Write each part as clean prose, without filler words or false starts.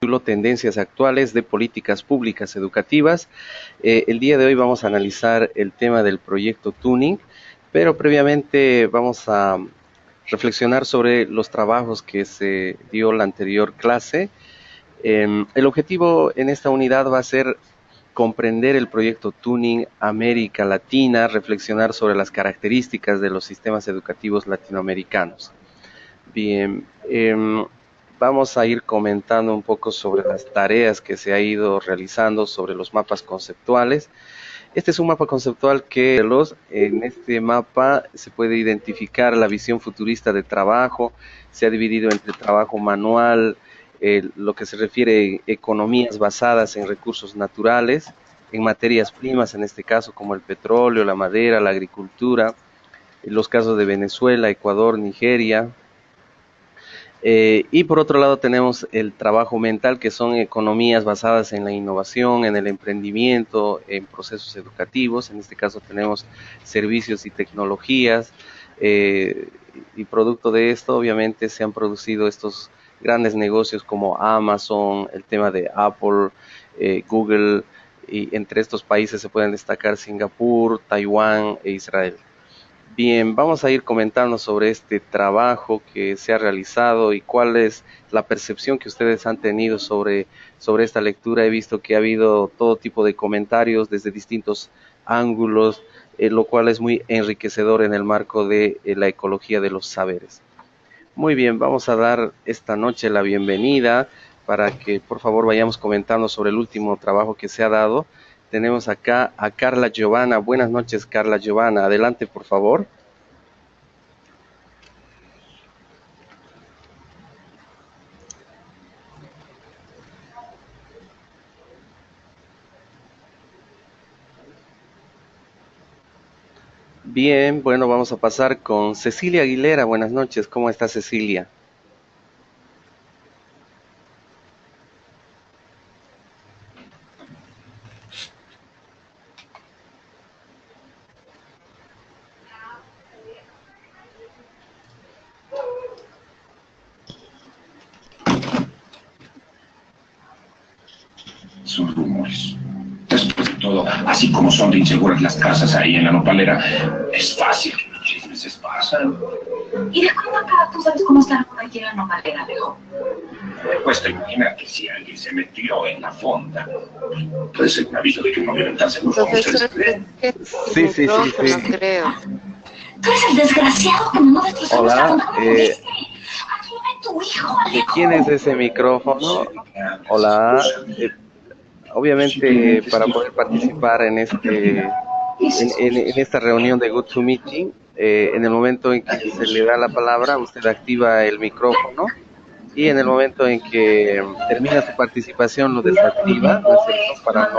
Tendencias actuales de políticas públicas educativas. El día de hoy vamos a analizar el tema del proyecto Tuning, pero previamente vamos a reflexionar sobre los trabajos que se dio la anterior clase. El objetivo en esta unidad va a ser comprender el proyecto Tuning América Latina, reflexionar sobre las características de los sistemas educativos latinoamericanos. Bien, vamos a ir comentando un poco sobre las tareas que se ha ido realizando sobre los mapas conceptuales. Este es un mapa conceptual que en este mapa se puede identificar la visión futurista de trabajo, se ha dividido entre trabajo manual, lo que se refiere a economías basadas en recursos naturales, en materias primas, en este caso como el petróleo, la madera, la agricultura, en los casos de Venezuela, Ecuador, Nigeria. Y por otro lado tenemos el trabajo mental, que son economías basadas en la innovación, en el emprendimiento, en procesos educativos. En este caso tenemos servicios y tecnologías. Y producto de esto, obviamente, se han producido estos grandes negocios como Amazon, el tema de Apple, Google, y entre estos países se pueden destacar Singapur, Taiwán e Israel. Bien, vamos a ir comentando sobre este trabajo que se ha realizado y cuál es la percepción que ustedes han tenido sobre esta lectura. He visto que ha habido todo tipo de comentarios desde distintos ángulos, lo cual es muy enriquecedor en el marco de la ecología de los saberes. Muy bien, vamos a dar esta noche la bienvenida para que por favor vayamos comentando sobre el último trabajo que se ha dado. Tenemos acá a Carla Giovanna. Buenas noches, Carla Giovanna. Adelante, por favor. Bien, bueno, vamos a pasar con Cecilia Aguilera. Buenas noches, ¿cómo está Cecilia? Son rumores. Después de todo, así como son de inseguras las casas ahí en la nopalera, es fácil que los chismes se esparcan. ¿Y de cuándo acá tú sabes cómo está por aquí en la nopalera, Alejo? Me cuesta imaginar que si alguien se metió en la fonda, puede ser un aviso de que no deben estar seguros como ustedes Profesor, creen. Sí, sí, sí, no sí. creo. Tú eres el desgraciado que no destrozamos la Hola, fonda. ¿Cómo pudiste? Aquí vive tu hijo, ¿de Alejo. quién es ese micrófono? Hola, obviamente para poder participar en esta reunión de GoToMeeting, en el momento en que se le da la palabra, usted activa el micrófono y en el momento en que termina su participación lo desactiva, ¿no es cierto? Para no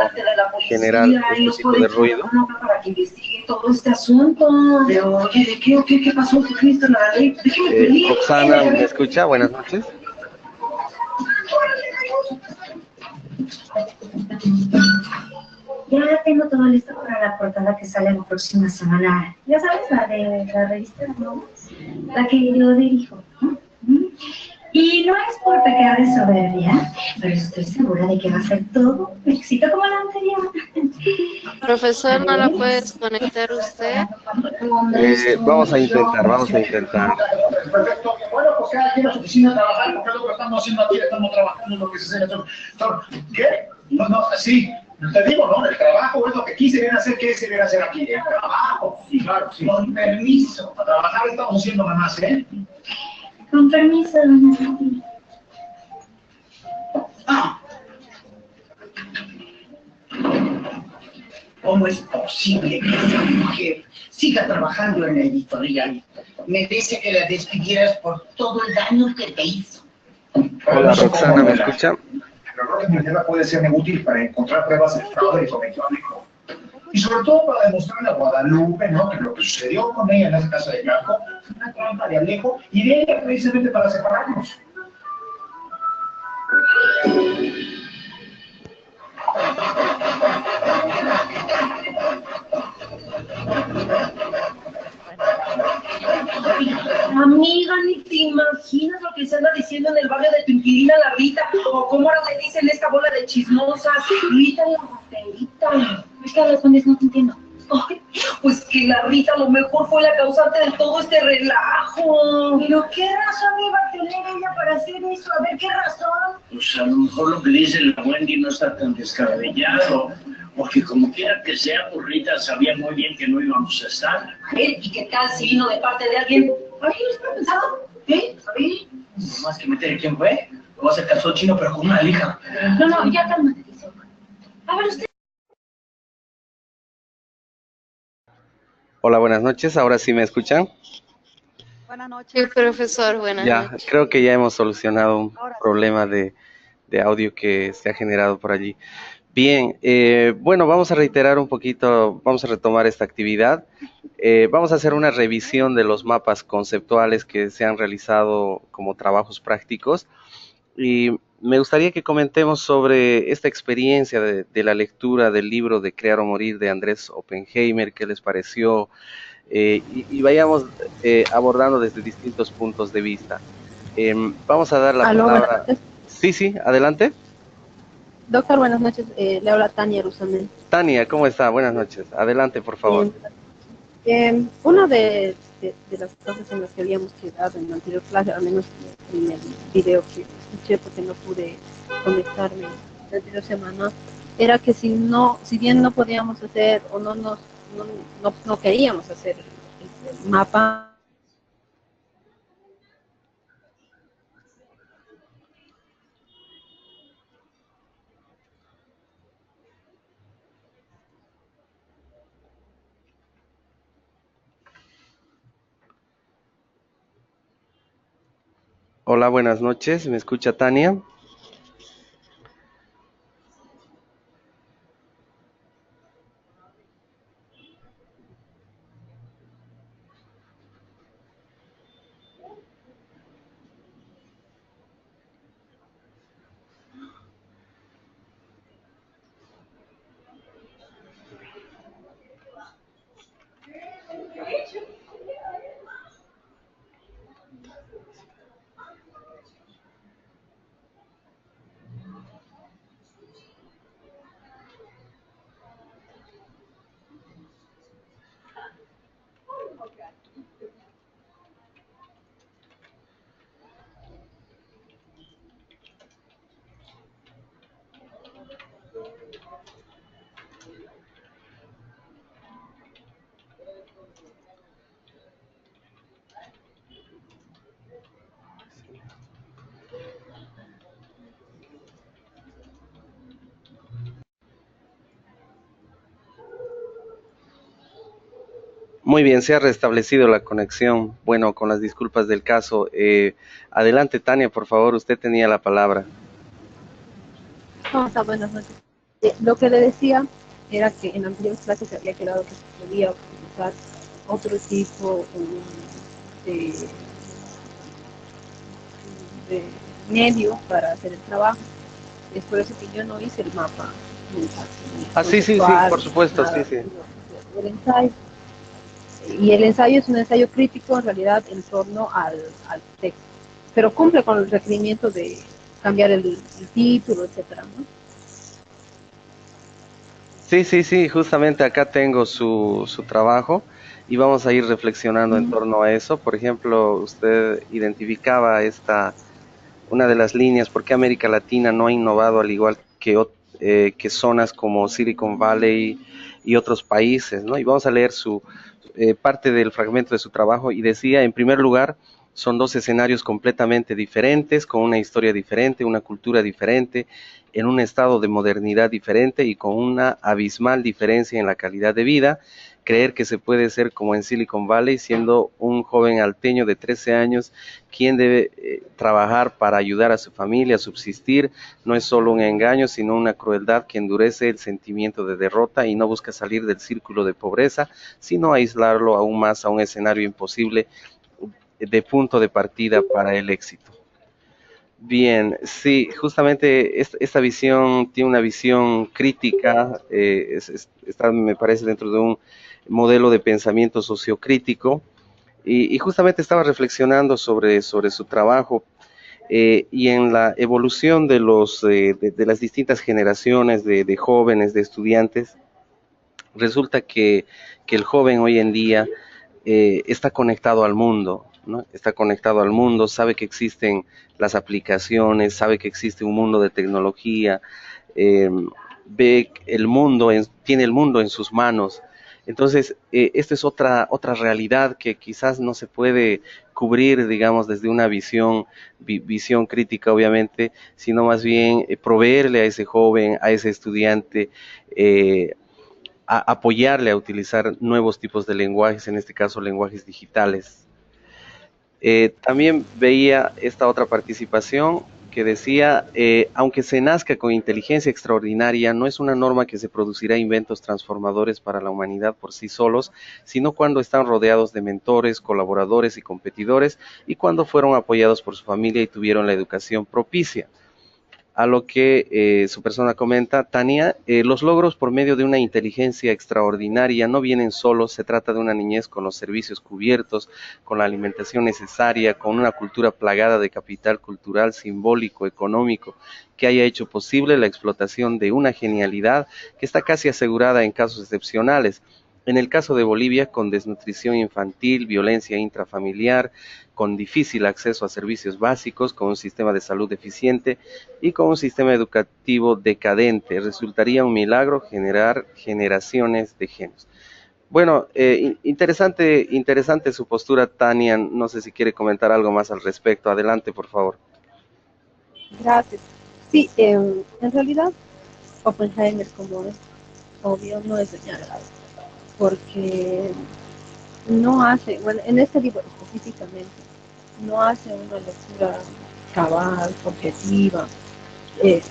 generar este tipo de ruido. Para que investigue todo este asunto. Pero, oye, ¿de qué o qué? ¿Qué pasó? ¿Qué creíste la ley? ¿De qué me perdí? Roxana, ¿me escucha? Buenas noches. Ya tengo todo listo para la portada que sale la próxima semana. Ya sabes, la de la revista de Nomas, la que yo dirijo. Y no es por pecar de soberbia, pero estoy segura de que va a ser todo un éxito como la anterior. Profesor, ¿no la puede desconectar usted? Vamos a intentar. Perfecto. Bueno, pues cada quien a su oficina a trabajar, porque es lo que estamos haciendo aquí, estamos trabajando en lo que se hace. ¿Qué? No, sí. Te digo, ¿no? El trabajo es lo que aquí se viene a hacer. ¿Qué se viene a hacer aquí? El trabajo. Sí, claro, sí. Con permiso. A trabajar estamos haciendo nada más, ¿eh? Con permiso, doña Sofía. ¿Cómo es posible que esa mujer siga trabajando en la editorial? Merece que la despidieras por todo el daño que te hizo. Hola, Roxana, ¿me escucha? El error de mi jefa puede serme útil para encontrar pruebas de fraude y cometió Alejo. Y sobre todo para demostrarle a Guadalupe, ¿no?, que lo que sucedió con ella en esa casa de campo fue una trampa de Alejo y de ella precisamente para separarnos. Amiga, ni te imaginas lo que se anda diciendo en el barrio de tu inquilina la Rita, o cómo ahora le dicen esta bola de chismosas, Rita la raperita. ¿Por qué respondes? No te entiendo. Ay, pues que la Rita a lo mejor fue la causante de todo este relajo. ¿Pero qué razón iba a tener ella para hacer eso? A ver, ¿qué razón? Pues a lo mejor lo que dice la Wendy no está tan descabellado, porque como quiera que sea, pues Rita sabía muy bien que no íbamos a estar. A ver, ¿y qué tal si vino de parte de alguien? Ay, ¿no has pensado? ¿Eh? A ver. No más que meter quién fue, lo va a hacer caso chino, pero con una lija. No, ya cálmate, dice. A ver, usted. Hola, buenas noches. Ahora sí me escuchan. Buenas noches. Sí, profesor, buenas Ya, noches. creo que ya hemos solucionado un Ahora sí. problema de audio que se ha generado por allí. Bien, bueno, vamos a reiterar un poquito, vamos a retomar esta actividad. Vamos a hacer una revisión de los mapas conceptuales que se han realizado como trabajos prácticos y me gustaría que comentemos sobre esta experiencia de la lectura del libro de Crear o Morir de Andrés Oppenheimer, qué les pareció, y vayamos abordando desde distintos puntos de vista. Vamos a dar la Aló, buenas palabra. noches. Sí, adelante. Doctor, buenas noches. Le habla Tania Rusamel. Tania, ¿cómo está? Buenas noches. Adelante, por favor. Una de las cosas en las que habíamos quedado en la anterior clase, al menos en el video que escuché porque no pude conectarme la anterior semana, era que si bien no podíamos hacer o no queríamos hacer el mapa. Hola, buenas noches. ¿Me escucha Tania? Muy bien, se ha restablecido la conexión. Bueno, con las disculpas del caso. Adelante, Tania, por favor, usted tenía la palabra. ¿Cómo está? Buenas noches. Lo que le decía era que en la anterior clase se había quedado que se podía utilizar otro tipo de, de medio para hacer el trabajo. Es por eso que yo no hice el mapa. Sí, por supuesto, nada, sí. El ensayo. Y el ensayo es un ensayo crítico en realidad en torno al texto, pero cumple con el requerimiento de cambiar el título, etcétera, ¿no? Sí, justamente acá tengo su trabajo y vamos a ir reflexionando en torno a eso. Por ejemplo, usted identificaba una de las líneas, ¿por qué América Latina no ha innovado al igual que zonas como Silicon Valley y otros países, ¿no? Y vamos a leer parte del fragmento de su trabajo y decía, en primer lugar, son dos escenarios completamente diferentes, con una historia diferente, una cultura diferente, en un estado de modernidad diferente y con una abismal diferencia en la calidad de vida. Creer que se puede ser como en Silicon Valley, siendo un joven alteño de 13 años, quien debe trabajar para ayudar a su familia a subsistir, no es solo un engaño, sino una crueldad que endurece el sentimiento de derrota y no busca salir del círculo de pobreza, sino aislarlo aún más a un escenario imposible de punto de partida para el éxito. Bien, sí, justamente esta visión tiene una visión crítica, está, me parece, dentro de un modelo de pensamiento sociocrítico, Y justamente estaba reflexionando sobre su trabajo y en la evolución de, de las distintas generaciones de jóvenes, de estudiantes. Resulta que el joven hoy en día está conectado al mundo, ¿no? Está conectado al mundo, sabe que existen las aplicaciones, sabe que existe un mundo de tecnología, eh, ve el mundo, tiene el mundo en sus manos. Entonces, esta es otra realidad que quizás no se puede cubrir, digamos, desde una visión crítica, obviamente, sino más bien proveerle a ese joven, a ese estudiante, apoyarle a utilizar nuevos tipos de lenguajes, en este caso lenguajes digitales. También veía esta otra participación que decía, aunque se nazca con inteligencia extraordinaria, no es una norma que se producirá inventos transformadores para la humanidad por sí solos, sino cuando están rodeados de mentores, colaboradores y competidores, y cuando fueron apoyados por su familia y tuvieron la educación propicia. A lo que su persona comenta, Tania, los logros por medio de una inteligencia extraordinaria no vienen solos, se trata de una niñez con los servicios cubiertos, con la alimentación necesaria, con una cultura plagada de capital cultural, simbólico, económico, que haya hecho posible la explotación de una genialidad que está casi asegurada en casos excepcionales. En el caso de Bolivia, con desnutrición infantil, violencia intrafamiliar, con difícil acceso a servicios básicos, con un sistema de salud deficiente y con un sistema educativo decadente, resultaría un milagro generar generaciones de genios. Bueno, interesante su postura, Tania. No sé si quiere comentar algo más al respecto. Adelante, por favor. Gracias. Sí, en realidad Oppenheimer, como es obvio, no es de mi agrado, porque no hace, bueno, en este libro específicamente, no hace una lectura cabal, objetiva, eh,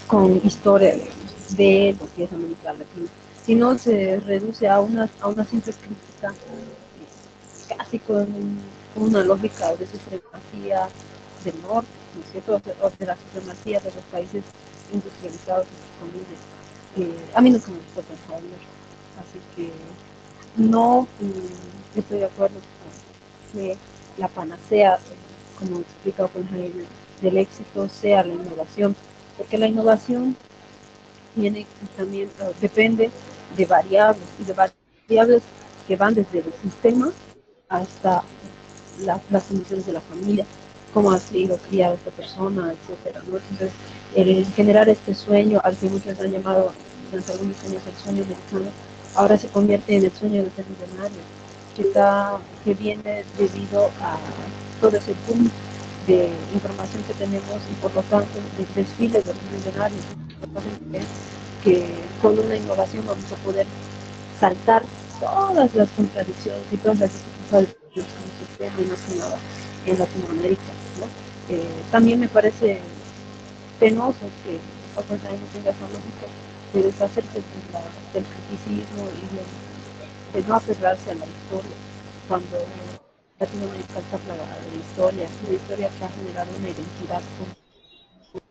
con historia de lo que es América Latina, sino se reduce a una simple crítica, casi con una lógica de supremacía del norte, ¿no es cierto? O de la supremacía de los países industrializados, entre comillas. A mí nunca me gustó Pensador, así que no estoy de acuerdo con que la panacea, como explica Oppenheimer, del éxito sea la innovación, porque la innovación tiene también depende de variables y de variables que van desde el sistema hasta las condiciones de la familia, cómo ha sido criada esta persona, etcétera, ¿no? Entonces, el generar este sueño al que muchos han llamado durante algunos años el sueño americano, ahora se convierte en el sueño de ser millonario, que viene debido a todo ese boom de información que tenemos y por lo tanto del desfile de los millonarios, que con una innovación vamos a poder saltar todas las contradicciones y todas las dificultades que nos sistema y más que nada en Latinoamérica, ¿no? También me parece penoso que Oppenheimer no tenga esa lógica de deshacerse del criticismo y de no aferrarse a la historia cuando Latinoamérica está plagada de historia que ha generado una identidad con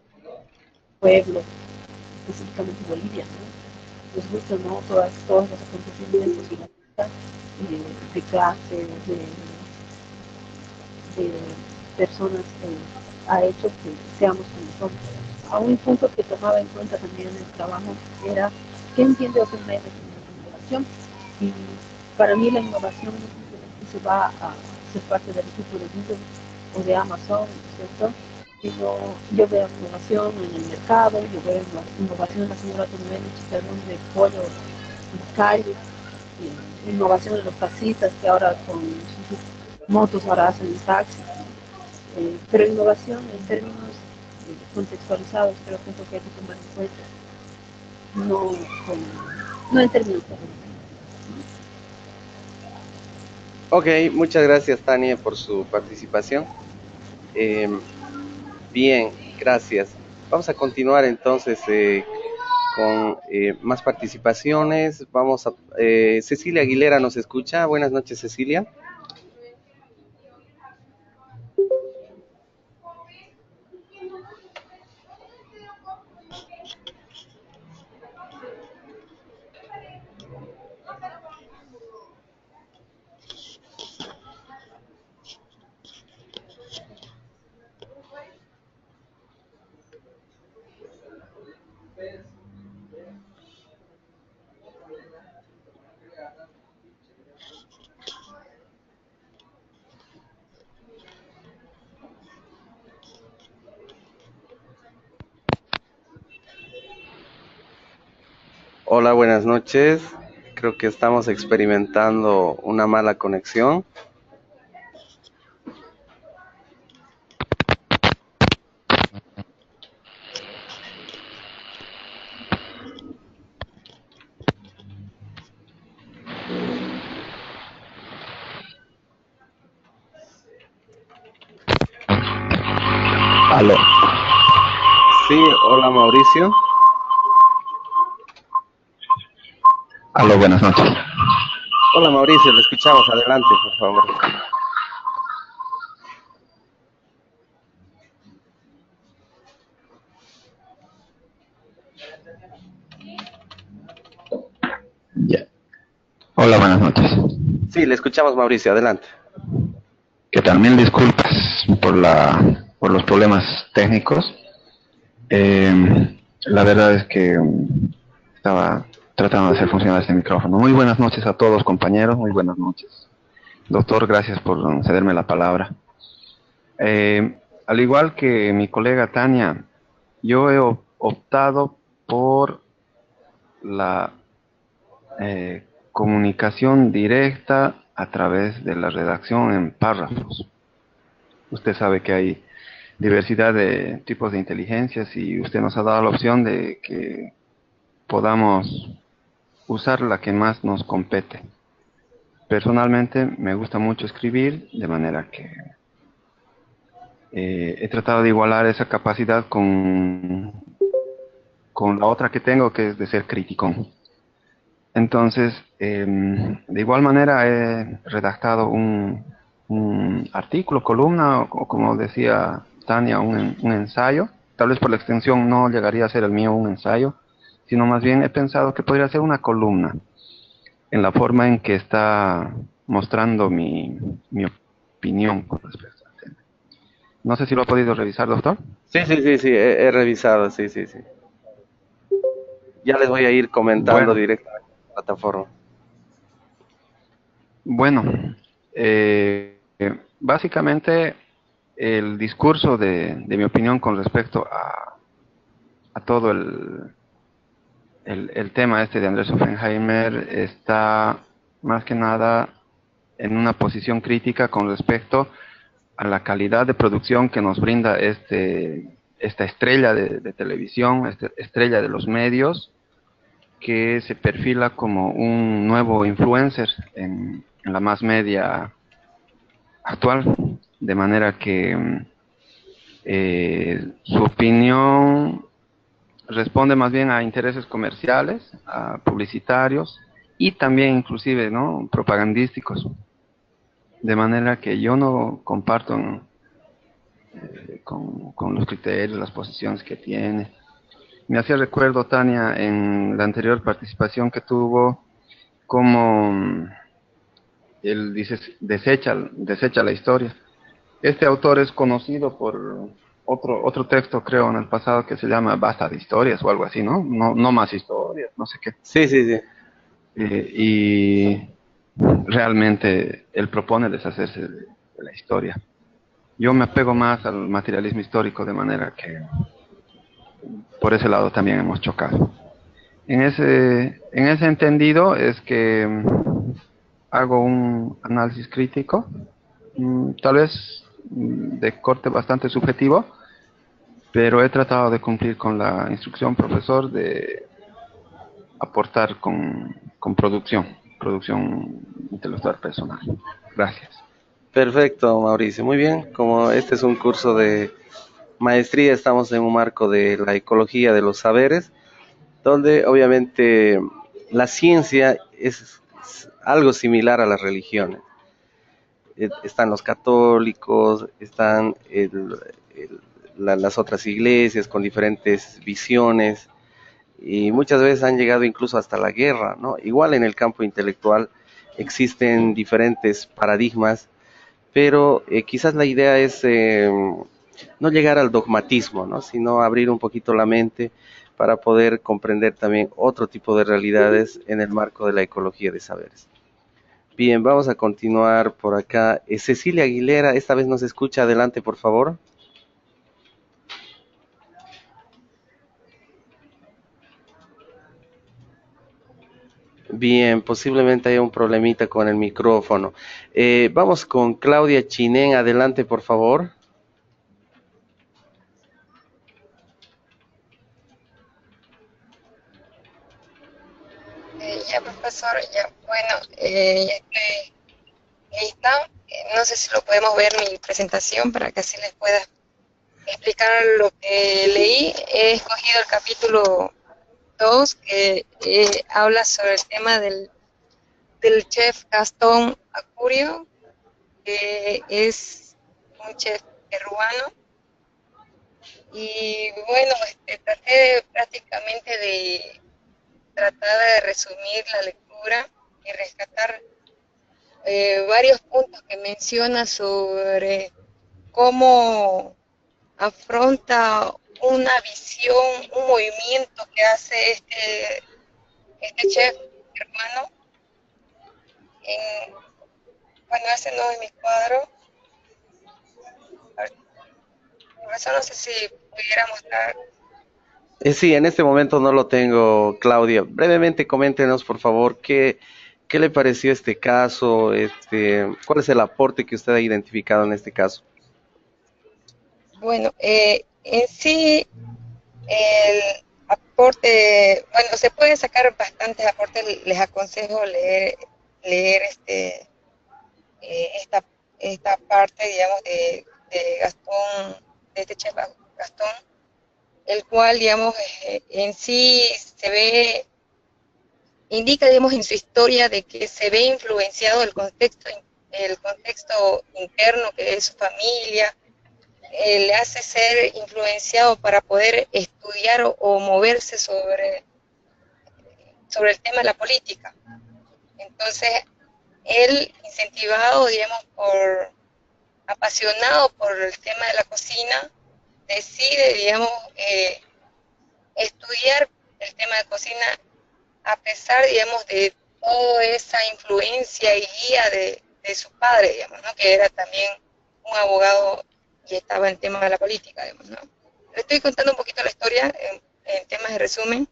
pueblo, específicamente Bolivia, ¿no? Les gusta, ¿no? Todos los acontecimientos y la vida de clases, de personas ha hecho que seamos como somos. A un punto que tomaba en cuenta también el trabajo era qué entiende Oppenheimer como innovación. Y para mí la innovación no simplemente se va a ser parte del equipo de Google o de Amazon, ¿cierto? Sino yo veo innovación en el mercado, yo veo innovación en la señora Turmeni chicharrón de pollo en la calle, innovación en los taxistas que ahora con sus motos ahora hacen taxis, pero innovación en términos contextualizados creo que es lo que hay que tomar en cuenta, no, no en términos técnicos. Ok, muchas gracias, Tania, por su participación. Eh, Bien, gracias. Vamos a continuar entonces con más participaciones. Cecilia Aguilera nos escucha. Buenas noches, Cecilia. Hola, buenas noches. Creo que estamos experimentando una mala conexión. Aló, Sí, hola Mauricio. aló, buenas noches. Hola Mauricio, le escuchamos. Adelante, por favor. Ya. Hola, buenas noches. Sí, le escuchamos Mauricio. Adelante. ¿Qué tal? Mil disculpas por los problemas técnicos. La verdad es que estaba tratando de hacer funcionar este micrófono. Muy buenas noches a todos, compañeros. Muy buenas noches. Doctor, gracias por cederme la palabra. Al igual que mi colega Tania, yo he optado por la comunicación directa a través de la redacción en párrafos. Usted sabe que hay diversidad de tipos de inteligencias y usted nos ha dado la opción de que podamos usar la que más nos compete. Personalmente me gusta mucho escribir, de manera que he tratado de igualar esa capacidad con la otra que tengo, que es de ser crítico. Entonces, de igual manera he redactado un artículo, columna, o como decía Tania, un ensayo. Tal vez por la extensión no llegaría a ser el mío un ensayo, sino más bien he pensado que podría ser una columna en la forma en que está mostrando mi opinión con respecto al tema. No sé si lo ha podido revisar, doctor. Sí, sí, sí, sí, he revisado, sí, sí, sí. Ya les voy a ir comentando Bueno, directamente en la plataforma. bueno, básicamente el discurso de mi opinión con respecto a todo el tema este de Andrés Oppenheimer está más que nada en una posición crítica con respecto a la calidad de producción que nos brinda esta estrella de televisión, esta estrella de los medios, que se perfila como un nuevo influencer en la más media actual, de manera que su opinión responde más bien a intereses comerciales, a publicitarios y también inclusive, ¿no?, propagandísticos, de manera que yo no comparto con los criterios, las posiciones que tiene. Me hacía recuerdo, Tania, en la anterior participación que tuvo, cómo él dice, desecha la historia. Este autor es conocido por otro texto, creo, en el pasado que se llama Basta de historias o algo así, ¿no? No, no más historias, no sé qué. Sí, sí, sí. Y realmente él propone deshacerse de la historia. Yo me apego más al materialismo histórico, de manera que por ese lado también hemos chocado. En ese entendido es que hago un análisis crítico, tal vez de corte bastante subjetivo, pero he tratado de cumplir con la instrucción profesor de aportar con producción intelectual personal. Gracias. Perfecto, Mauricio. Muy bien. Como este es un curso de maestría, estamos en un marco de la ecología de los saberes, donde obviamente la ciencia es algo similar a las religiones. Están los católicos, están las otras iglesias con diferentes visiones y muchas veces han llegado incluso hasta la guerra, ¿no? Igual en el campo intelectual existen diferentes paradigmas, pero quizás la idea es no llegar al dogmatismo, ¿no?, sino abrir un poquito la mente para poder comprender también otro tipo de realidades en el marco de la ecología de saberes. Bien, vamos a continuar por acá. Cecilia Aguilera, esta vez nos escucha. Adelante, por favor. Bien, posiblemente haya un problemita con el micrófono. Vamos con Claudia Chinén, adelante por favor. Ya, profesor, ya, bueno, ya estoy lista. No sé si lo podemos ver mi presentación para que así les pueda explicar lo que leí. He escogido el capítulo 2 que habla sobre el tema del chef Gastón Acurio, que es un chef peruano. Y bueno, traté prácticamente de tratar de resumir la lectura y rescatar varios puntos que menciona sobre cómo afronta una visión, un movimiento que hace este chef hermano. En, bueno, ese no es mi cuadro. Por eso no sé si pudiera mostrar. Sí, en este momento no lo tengo, Claudia. Brevemente coméntenos, por favor, qué le pareció este caso, cuál es el aporte que usted ha identificado en este caso. Bueno, en sí, el aporte, bueno, se pueden sacar bastantes aportes, les aconsejo leer esta parte, digamos, de Gastón, de este chef Gastón, el cual, digamos, en sí se ve, indica, digamos, en su historia de que se ve influenciado el contexto interno que es su familia, le hace ser influenciado para poder estudiar o moverse sobre el tema de la política. Entonces, él, incentivado, digamos, apasionado por el tema de la cocina, decide, digamos, estudiar el tema de cocina a pesar, digamos, de toda esa influencia y guía de su padre, digamos, ¿no? Que era también un abogado y estaba en el tema de la política, digamos, ¿no? Le estoy contando un poquito la historia en temas de resumen.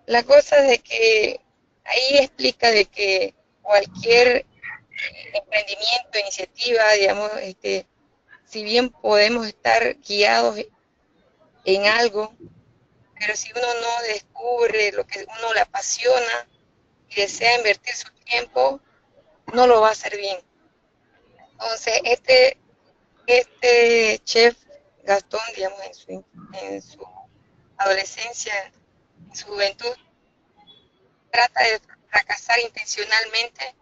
La cosa es de que ahí explica de que cualquier emprendimiento, iniciativa, digamos, si bien podemos estar guiados en algo, pero si uno no descubre lo que uno le apasiona y desea invertir su tiempo, no lo va a hacer bien. Entonces, este chef Gastón, digamos, en su adolescencia, en su juventud, trata de fracasar intencionalmente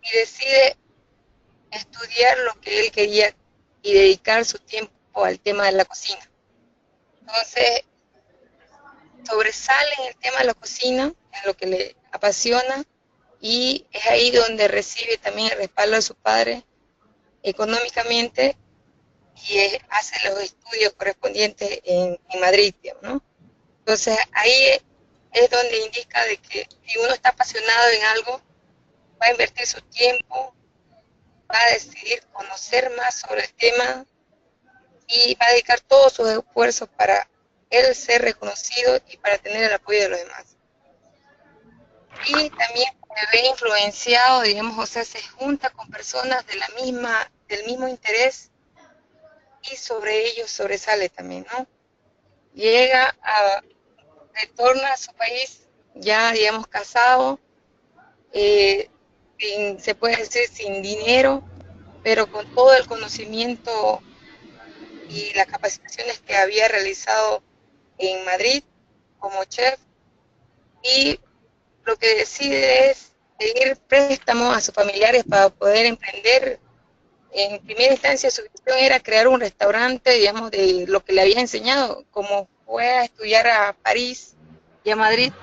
y decide estudiar lo que él quería y dedicar su tiempo al tema de la cocina. Entonces, sobresale en el tema de la cocina, en lo que le apasiona, y es ahí donde recibe también el respaldo de su padre económicamente y hace los estudios correspondientes en Madrid, digamos, ¿no? Entonces, ahí es donde indica de que si uno está apasionado en algo, va a invertir su tiempo, va a decidir conocer más sobre el tema y va a dedicar todos sus esfuerzos para él ser reconocido y para tener el apoyo de los demás. Y también se ve influenciado, digamos, o sea, se junta con personas del mismo interés y sobre ellos sobresale también, ¿no? Retorna a su país ya, digamos, casado, se puede decir sin dinero, pero con todo el conocimiento y las capacitaciones que había realizado en Madrid como chef, y lo que decide es pedir préstamos a sus familiares para poder emprender. En primera instancia su visión era crear un restaurante, digamos, de lo que le había enseñado, como fue a estudiar a París y a Madrid.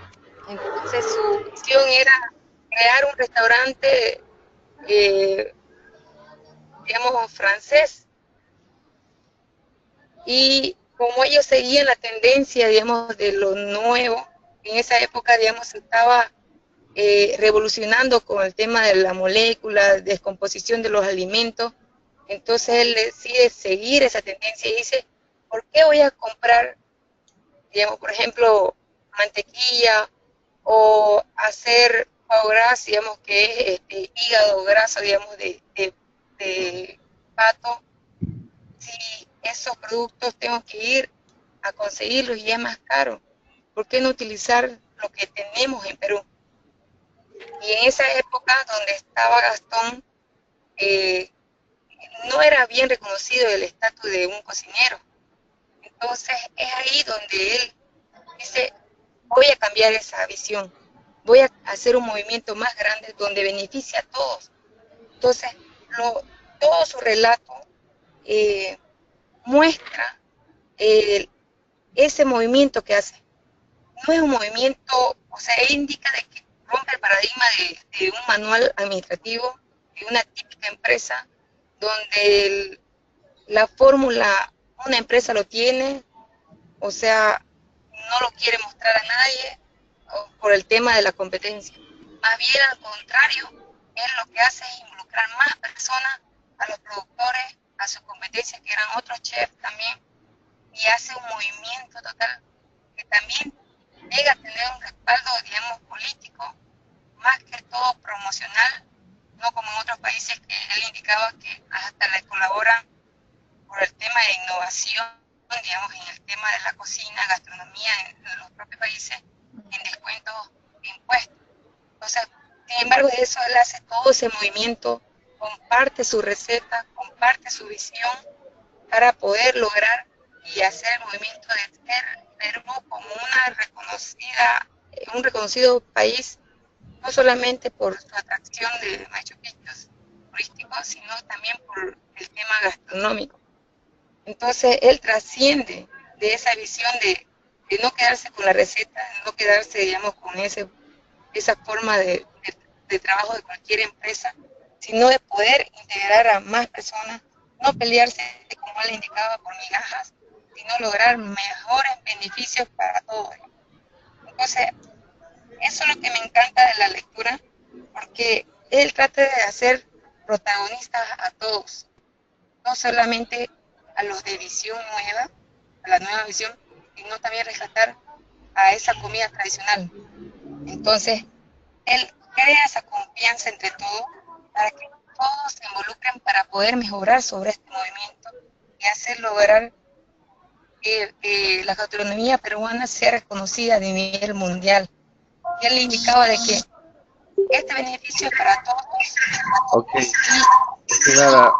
Entonces su visión era crear un restaurante, digamos, francés, y como ellos seguían la tendencia, digamos, de lo nuevo, en esa época, digamos, se estaba revolucionando con el tema de la molécula, descomposición de los alimentos. Entonces él decide seguir esa tendencia y dice, ¿por qué voy a comprar, digamos, por ejemplo, mantequilla o hacer foie gras, digamos que es hígado graso, digamos, de pato, si esos productos tengo que ir a conseguirlos y es más caro, ¿por qué no utilizar lo que tenemos en Perú? Y en esa época donde estaba Gastón, no era bien reconocido el estatus de un cocinero. Entonces es ahí donde él dice, voy a cambiar esa visión, voy a hacer un movimiento más grande donde beneficie a todos. Entonces, todo su relato muestra ese movimiento que hace. No es un movimiento, o sea, él indica de que rompe el paradigma de un manual administrativo, de una típica empresa, donde la fórmula, una empresa lo tiene, o sea, no lo quiere mostrar a nadie por el tema de la competencia. Más bien al contrario, él lo que hace es involucrar más personas, a los productores, a su competencia, que eran otros chefs también, y hace un movimiento total que también llega a tener un respaldo, digamos, político, más que todo promocional, no como en otros países que él indicaba que hasta le colaboran por el tema de innovación, digamos, en el tema de la cocina, gastronomía en los propios países, en descuentos de impuestos. Entonces, sin embargo, de eso él hace todo ese movimiento, comparte su receta, comparte su visión para poder lograr y hacer el movimiento de ser Perú como un reconocido país, no solamente por su atracción de Machu Picchu turísticos, sino también por el tema gastronómico. Entonces, él trasciende de esa visión de no quedarse con la receta, de no quedarse, digamos, con esa forma de trabajo de cualquier empresa, sino de poder integrar a más personas, no pelearse, como él indicaba, por migajas, sino lograr mejores beneficios para todos. Entonces, eso es lo que me encanta de la lectura, porque él trata de hacer protagonistas a todos, no solamente a los de visión nueva, a la nueva visión, sino también rescatar a esa comida tradicional. Entonces, él crea esa confianza entre todos para que todos se involucren para poder mejorar sobre este movimiento y hacer lograr que la gastronomía peruana sea reconocida a nivel mundial. Y él indicaba de que este beneficio es para todos. Ok, estimada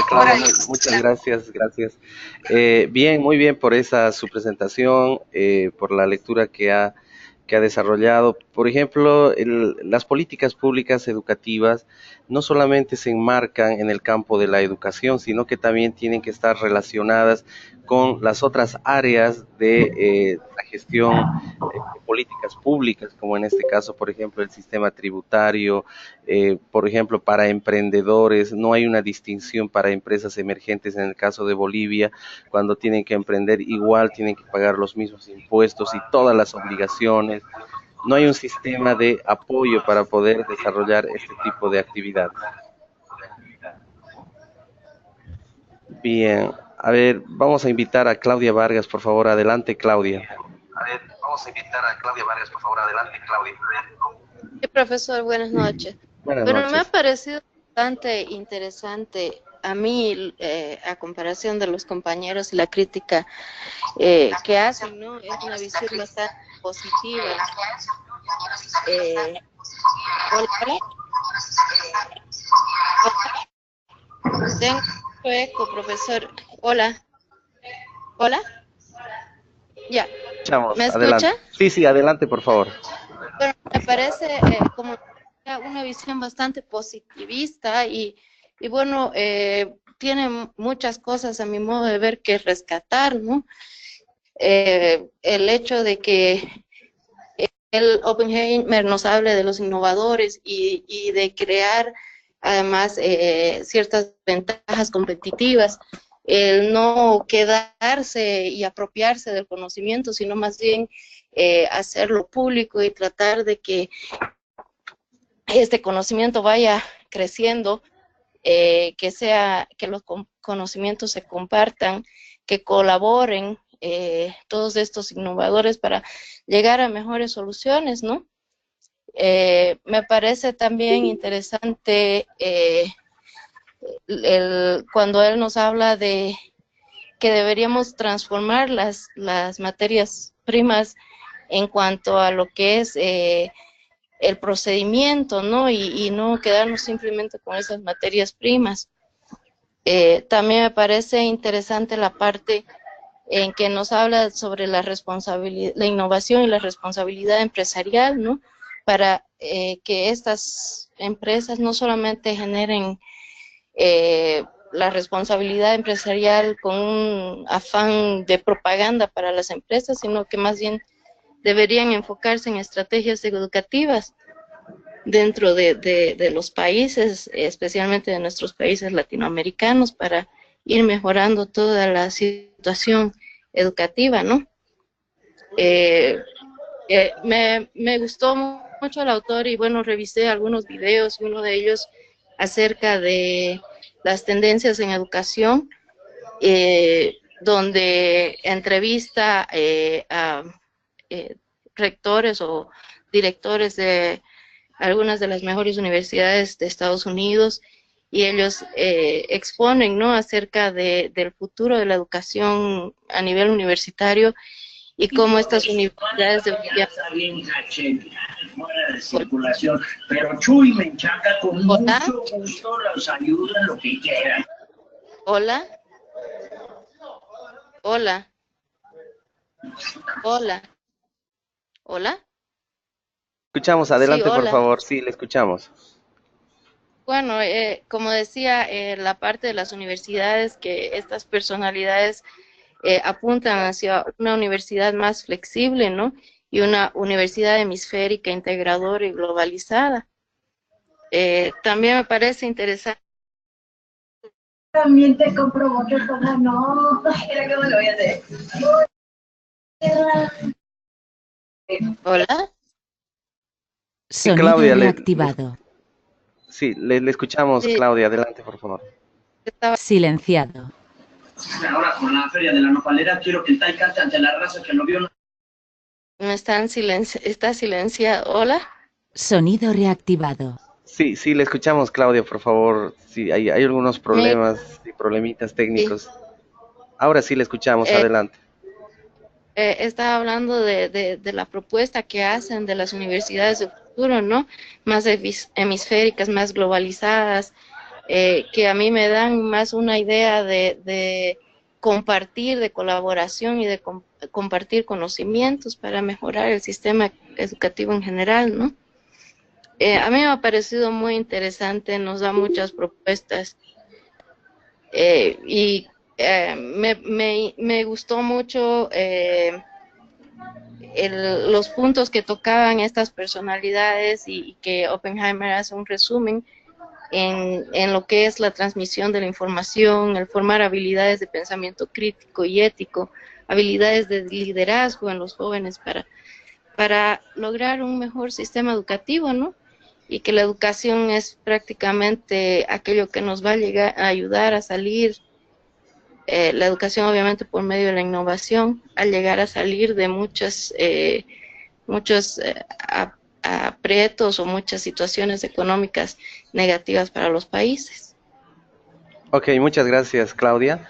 Claudia, muchas gracias. Bien, muy bien por su presentación, por la lectura que ha desarrollado. Por ejemplo, las políticas públicas educativas no solamente se enmarcan en el campo de la educación, sino que también tienen que estar relacionadas con las otras áreas de la gestión de políticas públicas, como en este caso, por ejemplo, el sistema tributario, por ejemplo, para emprendedores, no hay una distinción para empresas emergentes en el caso de Bolivia, cuando tienen que emprender igual tienen que pagar los mismos impuestos y todas las obligaciones. No hay un sistema de apoyo para poder desarrollar este tipo de actividades. Bien, a ver, vamos a invitar a Claudia Vargas, por favor, adelante, Claudia. Sí, profesor, buenas noches. Buenas Bueno, noches. me ha parecido bastante interesante a mí, a comparación de los compañeros y la crítica que hacen, ¿no? Es una visión bastante positiva. Hola. Tengo eco, profesor. Hola. Hola. Ya. ¿Me Adelante. escucha? Sí, adelante, por favor. Bueno, me parece como una visión bastante positivista y bueno, tiene muchas cosas a mi modo de ver que rescatar, ¿no? El hecho de que el Oppenheimer nos hable de los innovadores y de crear además ciertas ventajas competitivas, el no quedarse y apropiarse del conocimiento, sino más bien hacerlo público y tratar de que este conocimiento vaya creciendo, que los conocimientos se compartan, que colaboren todos estos innovadores para llegar a mejores soluciones, ¿no? Me parece también interesante cuando él nos habla de que deberíamos transformar las materias primas en cuanto a lo que es el procedimiento, ¿no? Y no quedarnos simplemente con esas materias primas. También me parece interesante la parte en que nos habla sobre la responsabilidad, la innovación y la responsabilidad empresarial, ¿no? Para que estas empresas no solamente generen la responsabilidad empresarial con un afán de propaganda para las empresas, sino que más bien deberían enfocarse en estrategias educativas dentro de los países, especialmente de nuestros países latinoamericanos, para ir mejorando toda la situación educativa, ¿no? Me gustó mucho el autor y bueno, revisé algunos videos, uno de ellos acerca de las tendencias en educación, donde entrevista a rectores o directores de algunas de las mejores universidades de Estados Unidos, y ellos exponen, ¿no?, acerca del futuro de la educación a nivel universitario y cómo estas universidades deberían... Fuera de circulación, pero Chuy Menchaca con mucho gusto los ayuda en lo que quieran. Hola. Hola. Hola. Hola. Escuchamos, adelante, Sí, por hola. favor. Sí, le escuchamos. Bueno, como decía, la parte de las universidades, que estas personalidades apuntan hacia una universidad más flexible, ¿no? Y una universidad hemisférica, integradora y globalizada. También me parece interesante. También te comprobó que como no. Mira cómo lo voy a hacer. Hola. Sí, Sonido Claudia, reactivado. le escuchamos, Sí, Claudia, adelante, por favor. Silenciado. Ahora con la feria de la nopalera quiero que el Tai cante ante la raza que lo vio. Me están está silenciado. Hola. Sonido reactivado. Sí, le escuchamos, Claudia, por favor. Sí, hay algunos problemas y problemitas técnicos. Ahora sí le escuchamos, adelante. Estaba hablando de la propuesta que hacen de las universidades del futuro, ¿no? Más hemisféricas, más globalizadas, que a mí me dan más una idea de compartir, de colaboración y de compartir conocimientos para mejorar el sistema educativo en general, ¿no? A mí me ha parecido muy interesante, nos da muchas propuestas y me gustó mucho los puntos que tocaban estas personalidades y que Oppenheimer hace un resumen en lo que es la transmisión de la información, el formar habilidades de pensamiento crítico y ético, habilidades de liderazgo en los jóvenes para lograr un mejor sistema educativo, ¿no? Y que la educación es prácticamente aquello que nos va a ayudar a salir, la educación obviamente por medio de la innovación, al llegar a salir de muchos aprietos o muchas situaciones económicas negativas para los países. Ok, muchas gracias, Claudia.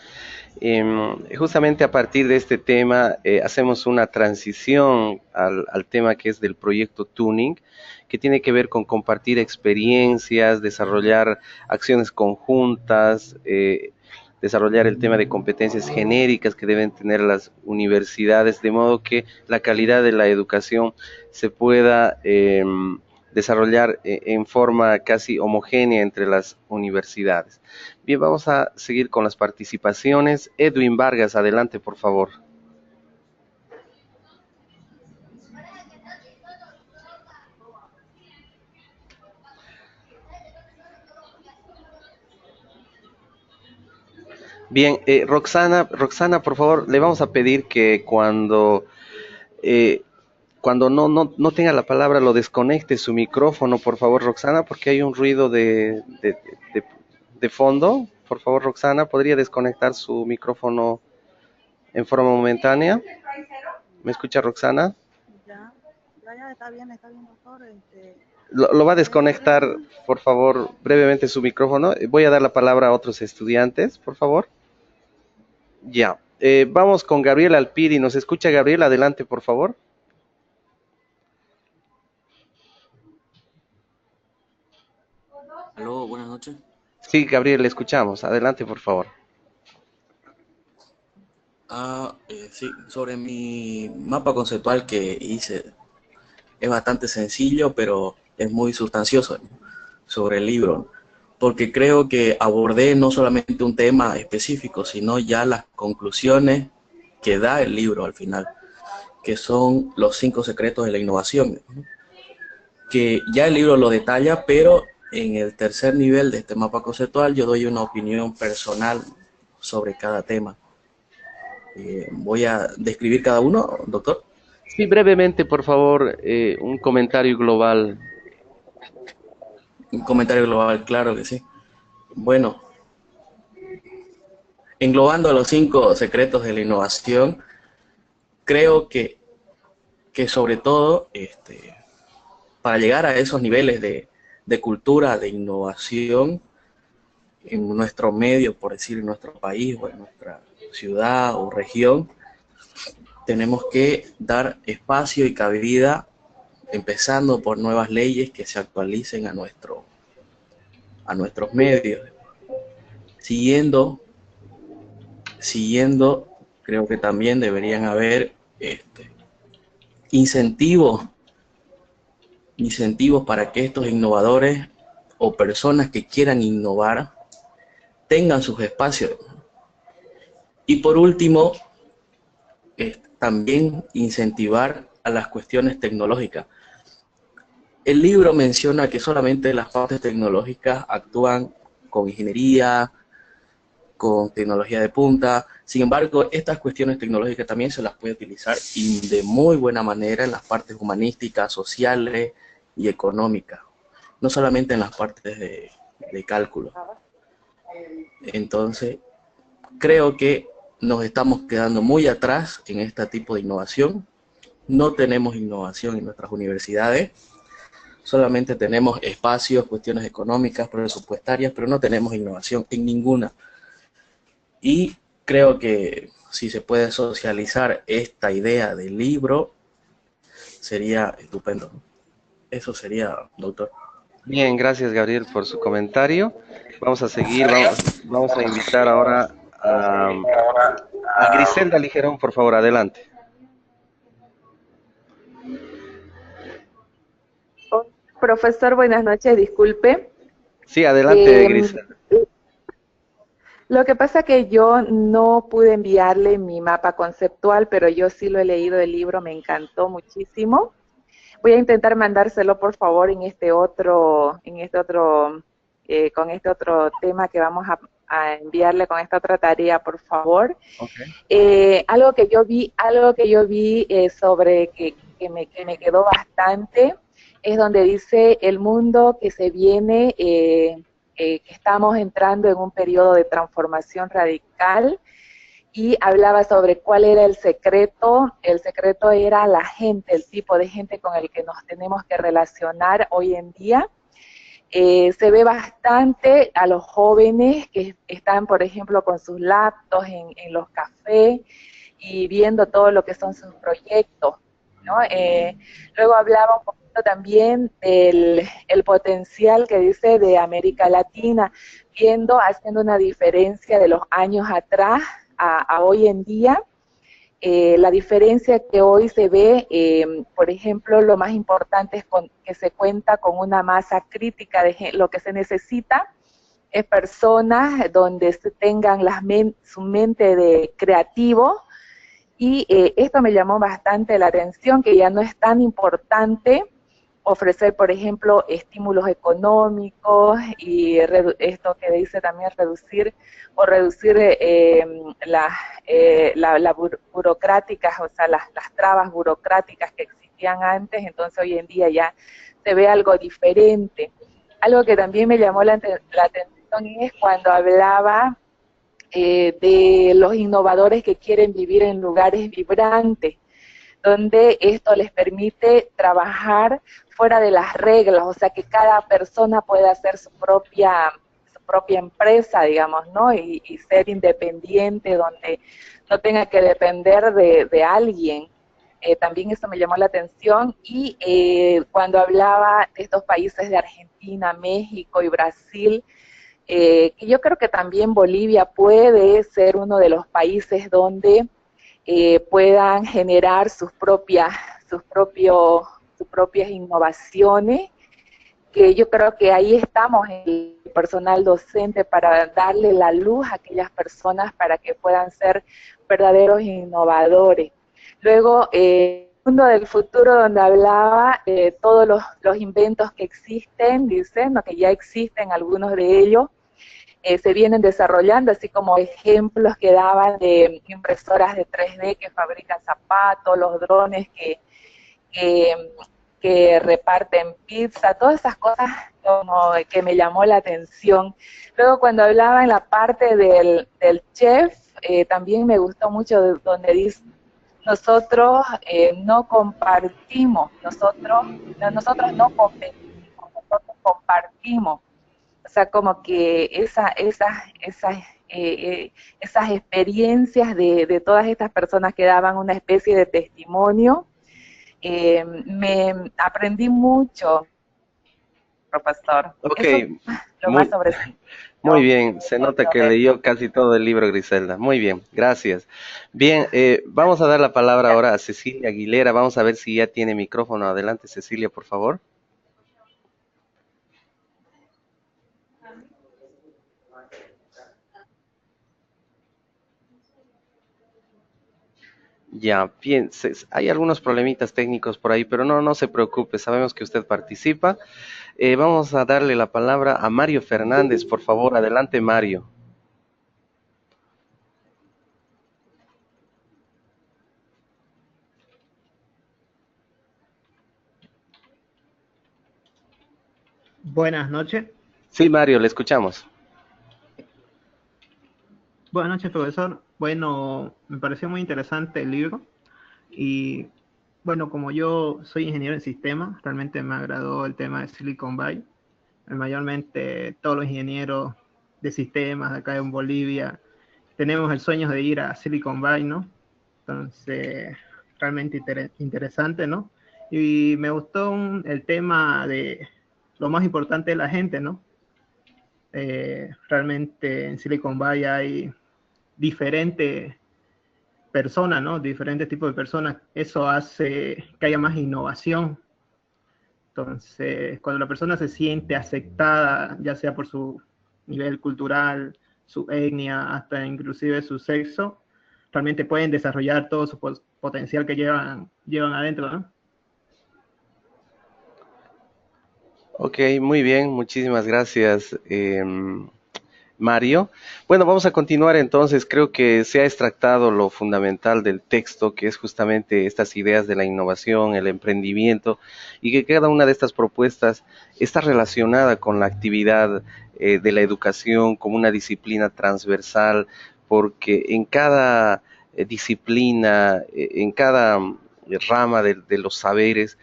Justamente a partir de este tema hacemos una transición al tema que es del proyecto Tuning, que tiene que ver con compartir experiencias, desarrollar acciones conjuntas, desarrollar el tema de competencias genéricas que deben tener las universidades, de modo que la calidad de la educación se pueda desarrollar en forma casi homogénea entre las universidades. Bien, vamos a seguir con las participaciones. Edwin Vargas, adelante, por favor. Bien, Roxana, por favor, le vamos a pedir que cuando no tenga la palabra lo desconecte su micrófono, por favor, Roxana, porque hay un ruido de fondo. Por favor, Roxana, ¿podría desconectar su micrófono en forma momentánea? ¿Me escucha, Roxana? ya, está bien, doctor. Lo va a desconectar, por favor, brevemente su micrófono. Voy a dar la palabra a otros estudiantes, por favor. Ya. Vamos con Gabriel Alpiri. ¿Nos escucha, Gabriel? Adelante, por favor. Aló, buenas noches. Sí, Gabriel, le escuchamos. Adelante, por favor. Sí, sobre mi mapa conceptual que hice, es bastante sencillo, pero es muy sustancioso sobre el libro, porque creo que abordé no solamente un tema específico, sino ya las conclusiones que da el libro al final, que son los 5 secretos de la innovación, ¿no? Que ya el libro lo detalla, pero en el tercer nivel de este mapa conceptual yo doy una opinión personal sobre cada tema. Voy a describir cada uno, doctor. Sí, brevemente, por favor, un comentario global. Un comentario global, claro que sí. Bueno, englobando los 5 secretos de la innovación, creo que sobre todo, para llegar a esos niveles de cultura, de innovación en nuestro medio, por decir, en nuestro país o en nuestra ciudad o región, tenemos que dar espacio y cabida, empezando por nuevas leyes que se actualicen a nuestros medios. Siguiendo, creo que también deberían haber incentivos para que estos innovadores o personas que quieran innovar tengan sus espacios. Y por último, también incentivar a las cuestiones tecnológicas. El libro menciona que solamente las partes tecnológicas actúan con ingeniería, con tecnología de punta. Sin embargo, estas cuestiones tecnológicas también se las puede utilizar y de muy buena manera en las partes humanísticas, sociales y económicas, no solamente en las partes de cálculo. Entonces, creo que nos estamos quedando muy atrás en este tipo de innovación. No tenemos innovación en nuestras universidades, solamente tenemos espacios, cuestiones económicas, presupuestarias, pero no tenemos innovación en ninguna. Y creo que si se puede socializar esta idea del libro, sería estupendo. Eso sería, doctor. Bien, gracias, Gabriel, por su comentario. Vamos a seguir, vamos a invitar ahora a Griselda Ligerón, por favor, adelante. Profesor, buenas noches, disculpe. Sí, adelante, Griselda. Lo que pasa que yo no pude enviarle mi mapa conceptual, pero yo sí lo he leído el libro, me encantó muchísimo. Voy a intentar mandárselo, por favor, con este otro tema que vamos a enviarle, con esta otra tarea, por favor. Okay. Algo que yo vi sobre que me quedó bastante, es donde dice el mundo que se viene, que estamos entrando en un periodo de transformación radical, y hablaba sobre cuál era el secreto era la gente, el tipo de gente con el que nos tenemos que relacionar hoy en día. Se ve bastante a los jóvenes que están, por ejemplo, con sus laptops en los cafés y viendo todo lo que son sus proyectos, ¿no? Luego hablaba un poquito también del potencial que dice de América Latina, haciendo una diferencia de los años atrás a hoy en día. La diferencia que hoy se ve, por ejemplo, lo más importante es que se cuenta con una masa crítica de lo que se necesita, es personas donde se tengan su mente de creativo, y esto me llamó bastante la atención, que ya no es tan importante ofrecer, por ejemplo, estímulos económicos y esto que dice también reducir las burocráticas, o sea, las trabas burocráticas que existían antes. Entonces hoy en día ya se ve algo diferente. Algo que también me llamó la atención es cuando hablaba de los innovadores que quieren vivir en lugares vibrantes, donde esto les permite trabajar fuera de las reglas, o sea que cada persona puede hacer su propia empresa, digamos, ¿no? Y ser independiente, donde no tenga que depender de alguien. También eso me llamó la atención, y cuando hablaba de estos países de Argentina, México y Brasil, que yo creo que también Bolivia puede ser uno de los países donde puedan generar sus propias innovaciones, que yo creo que ahí estamos el personal docente para darle la luz a aquellas personas para que puedan ser verdaderos innovadores. Luego, el mundo del futuro, donde hablaba de todos los inventos que existen, dicen, ¿no? Que ya existen algunos de ellos, se vienen desarrollando, así como ejemplos que daban de impresoras de 3D que fabrican zapatos, los drones que reparten pizza, todas esas cosas como que me llamó la atención. Luego cuando hablaba en la parte del chef, también me gustó mucho donde dice, nosotros no compartimos, nosotros no competimos, nosotros compartimos. O sea, como que esas experiencias de todas estas personas que daban una especie de testimonio, me aprendí mucho, profesor. Ok, Eso, lo más sobre sí. muy bien, se nota que leyó casi todo el libro, Griselda. Muy bien, gracias. Bien, vamos a dar la palabra ahora a Cecilia Aguilera. Vamos a ver si ya tiene micrófono. Adelante, Cecilia, por favor. Ya, bien, hay algunos problemitas técnicos por ahí, pero no se preocupe, sabemos que usted participa. Vamos a darle la palabra a Mario Fernández, por favor, adelante Mario. Buenas noches. Sí, Mario, le escuchamos. Buenas noches, profesor. Bueno, me pareció muy interesante el libro y, bueno, como yo soy ingeniero en sistemas, realmente me agradó el tema de Silicon Valley. Mayormente todos los ingenieros de sistemas acá en Bolivia tenemos el sueño de ir a Silicon Valley, ¿no? Entonces, realmente interesante, ¿no? Y me gustó el tema de lo más importante de la gente, ¿no? Realmente en Silicon Valley hay diferentes personas, ¿no? Diferentes tipos de personas. Eso hace que haya más innovación. Entonces, cuando la persona se siente aceptada, ya sea por su nivel cultural, su etnia, hasta inclusive su sexo, realmente pueden desarrollar todo su potencial que llevan adentro, ¿no? Ok, muy bien, muchísimas gracias, Mario. Bueno, vamos a continuar entonces. Creo que se ha extractado lo fundamental del texto, que es justamente estas ideas de la innovación, el emprendimiento, y que cada una de estas propuestas está relacionada con la actividad de la educación como una disciplina transversal, porque en cada disciplina, en cada rama de los saberes,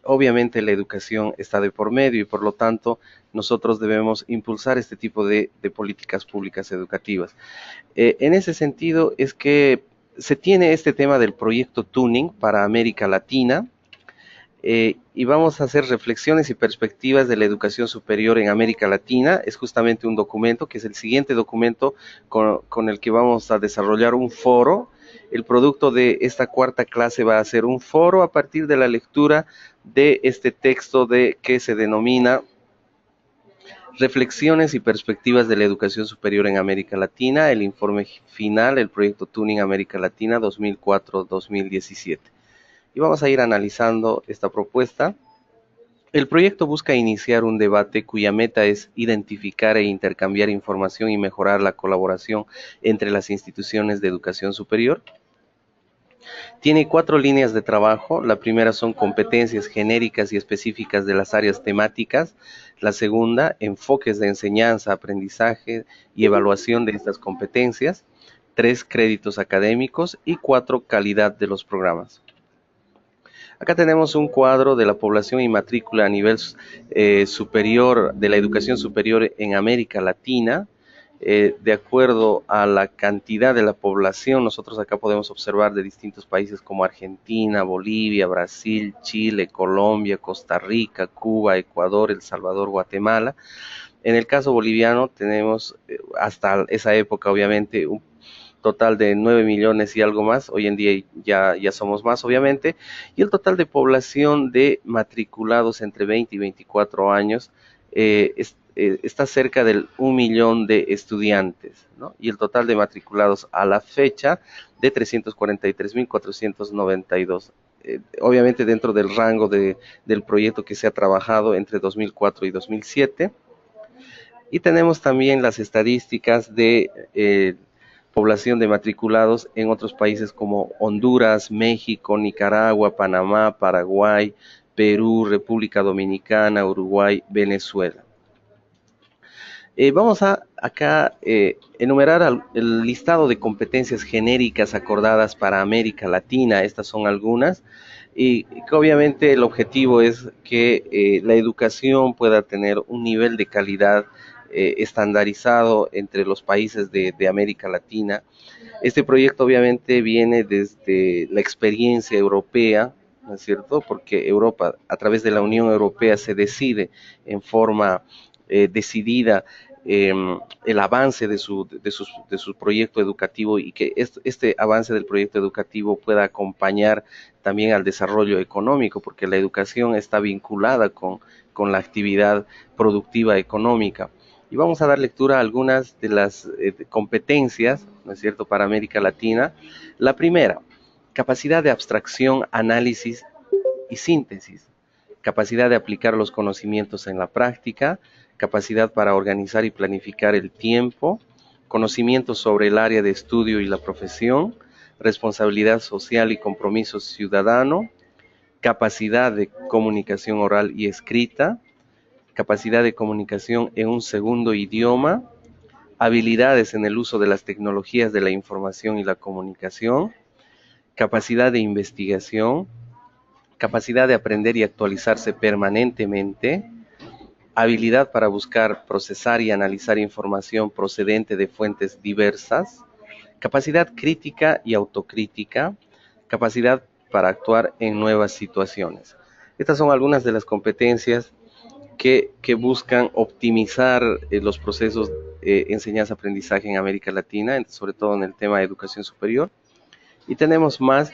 obviamente la educación está de por medio y por lo tanto nosotros debemos impulsar este tipo de políticas públicas educativas. En ese sentido es que se tiene este tema del proyecto Tuning para América Latina y vamos a hacer reflexiones y perspectivas de la educación superior en América Latina. Es justamente un documento que es el siguiente documento con el que vamos a desarrollar un foro. El producto de esta cuarta clase va a ser un foro a partir de la lectura de este texto que se denomina Reflexiones y perspectivas de la educación superior en América Latina, el informe final, el proyecto Tuning América Latina 2004-2017. Y vamos a ir analizando esta propuesta. El proyecto busca iniciar un debate cuya meta es identificar e intercambiar información y mejorar la colaboración entre las instituciones de educación superior. Tiene 4 líneas de trabajo. La primera son competencias genéricas y específicas de las áreas temáticas. La segunda, enfoques de enseñanza, aprendizaje y evaluación de estas competencias. 3, créditos académicos. Y 4, calidad de los programas. Acá tenemos un cuadro de la población y matrícula a nivel superior, de la educación superior en América Latina. De acuerdo a la cantidad de la población, nosotros acá podemos observar de distintos países como Argentina, Bolivia, Brasil, Chile, Colombia, Costa Rica, Cuba, Ecuador, El Salvador, Guatemala. En el caso boliviano tenemos hasta esa época obviamente un total de 9 millones y algo más, hoy en día ya somos más obviamente, y el total de población de matriculados entre 20 y 24 años está cerca del 1 millón de estudiantes, ¿no? Y el total de matriculados a la fecha de 343.492. Obviamente dentro del rango del proyecto que se ha trabajado entre 2004 y 2007. Y tenemos también las estadísticas de población de matriculados en otros países como Honduras, México, Nicaragua, Panamá, Paraguay, Perú, República Dominicana, Uruguay, Venezuela. Vamos a acá enumerar el listado de competencias genéricas acordadas para América Latina. Estas son algunas, y que obviamente el objetivo es que la educación pueda tener un nivel de calidad estandarizado entre los países de América Latina. Este proyecto obviamente viene desde la experiencia europea, ¿no es cierto? Porque Europa, a través de la Unión Europea, se decide en forma decidida el avance de su proyecto educativo, y que este avance del proyecto educativo pueda acompañar también al desarrollo económico, porque la educación está vinculada con la actividad productiva económica. Y vamos a dar lectura a algunas de las competencias, ¿no es cierto?, para América Latina. La primera, capacidad de abstracción, análisis y síntesis, capacidad de aplicar los conocimientos en la práctica, capacidad para organizar y planificar el tiempo, conocimiento sobre el área de estudio y la profesión, responsabilidad social y compromiso ciudadano, capacidad de comunicación oral y escrita, capacidad de comunicación en un segundo idioma, habilidades en el uso de las tecnologías de la información y la comunicación, capacidad de investigación, capacidad de aprender y actualizarse permanentemente, habilidad para buscar, procesar y analizar información procedente de fuentes diversas, capacidad crítica y autocrítica, capacidad para actuar en nuevas situaciones. Estas son algunas de las competencias que buscan optimizar los procesos de enseñanza-aprendizaje en América Latina, sobre todo en el tema de educación superior. Y tenemos más.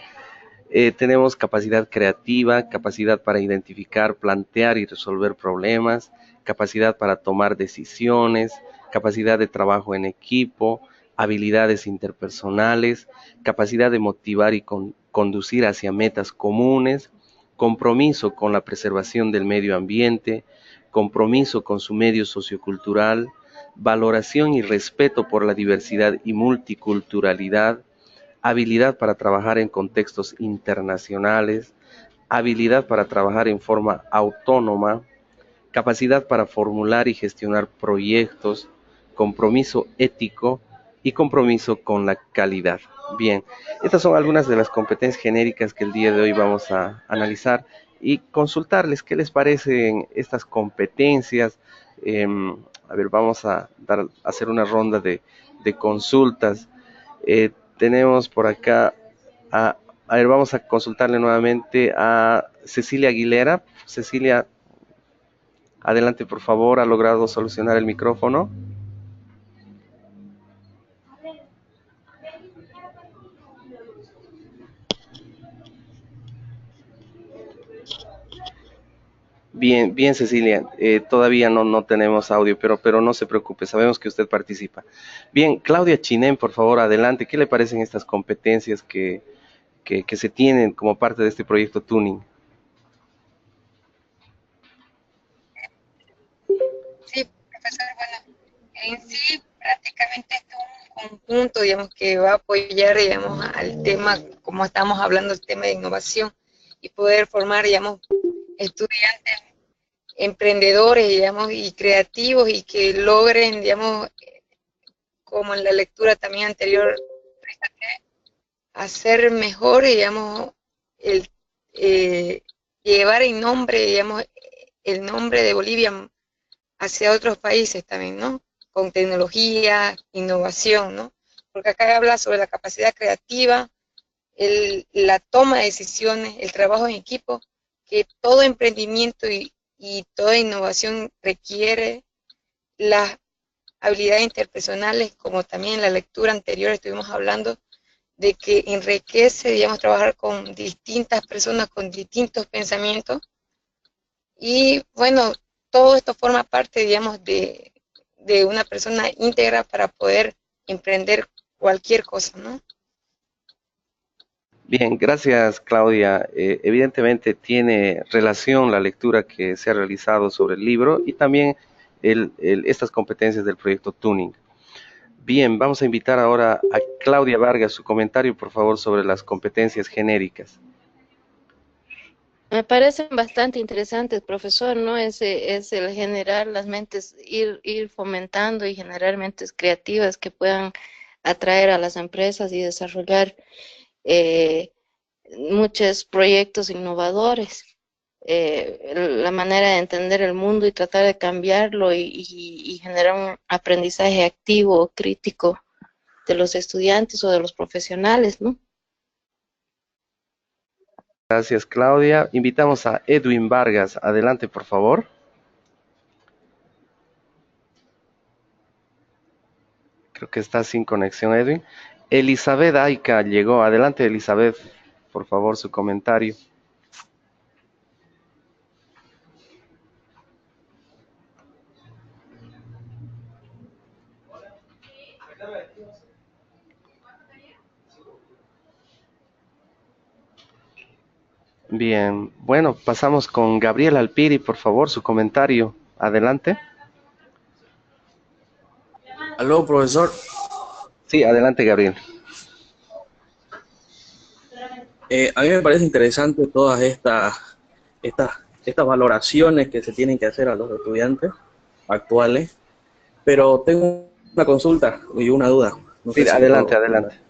Tenemos capacidad creativa, capacidad para identificar, plantear y resolver problemas, capacidad para tomar decisiones, capacidad de trabajo en equipo, habilidades interpersonales, capacidad de motivar y conducir hacia metas comunes, compromiso con la preservación del medio ambiente, compromiso con su medio sociocultural, valoración y respeto por la diversidad y multiculturalidad, habilidad para trabajar en contextos internacionales, habilidad para trabajar en forma autónoma, capacidad para formular y gestionar proyectos, compromiso ético y compromiso con la calidad. Bien, estas son algunas de las competencias genéricas que el día de hoy vamos a analizar y consultarles qué les parecen estas competencias. A ver, vamos a hacer una ronda de consultas. Tenemos por acá, a ver, vamos a consultarle nuevamente a Cecilia Aguilera. Cecilia, adelante por favor, ¿ha logrado solucionar el micrófono? Bien Cecilia, todavía no tenemos audio, pero no se preocupe, sabemos que usted participa. Bien, Claudia Chinen, por favor, adelante. ¿Qué le parecen estas competencias que se tienen como parte de este proyecto Tuning? Sí, profesor, bueno, en sí prácticamente esto es un conjunto, digamos, que va a apoyar, digamos, al tema, como estamos hablando, el tema de innovación, y poder formar, digamos, estudiantes emprendedores, digamos, y creativos, y que logren, digamos, como en la lectura también anterior, hacer mejor, digamos, llevar el nombre, digamos, el nombre de Bolivia hacia otros países también, ¿no? Con tecnología, innovación, ¿no? Porque acá habla sobre la capacidad creativa, la toma de decisiones, el trabajo en equipo, que todo emprendimiento y toda innovación requiere las habilidades interpersonales, como también en la lectura anterior estuvimos hablando, de que enriquece, digamos, trabajar con distintas personas, con distintos pensamientos, y bueno, todo esto forma parte, digamos, de una persona íntegra para poder emprender cualquier cosa, ¿no? Bien, gracias Claudia. Evidentemente tiene relación la lectura que se ha realizado sobre el libro y también estas competencias del proyecto Tuning. Bien, vamos a invitar ahora a Claudia Vargas, su comentario por favor sobre las competencias genéricas. Me parecen bastante interesantes, profesor, ¿no? Es el generar las mentes, ir fomentando y generar mentes creativas que puedan atraer a las empresas y desarrollar muchos proyectos innovadores. La manera de entender el mundo y tratar de cambiarlo y generar un aprendizaje activo, crítico de los estudiantes o de los profesionales, ¿no? Gracias Claudia. Invitamos a Edwin Vargas. Adelante por favor. Creo que está sin conexión Edwin. Elizabeth Aica llegó. Adelante Elizabeth, por favor su comentario. Bien, bueno, pasamos con Gabriel Alpiri, por favor, su comentario. Adelante. Aló, profesor. Sí, adelante, Gabriel. A mí me parece interesante todas estas valoraciones que se tienen que hacer a los estudiantes actuales, pero tengo una consulta y una duda. No sé Sí, si adelante, puedo. adelante.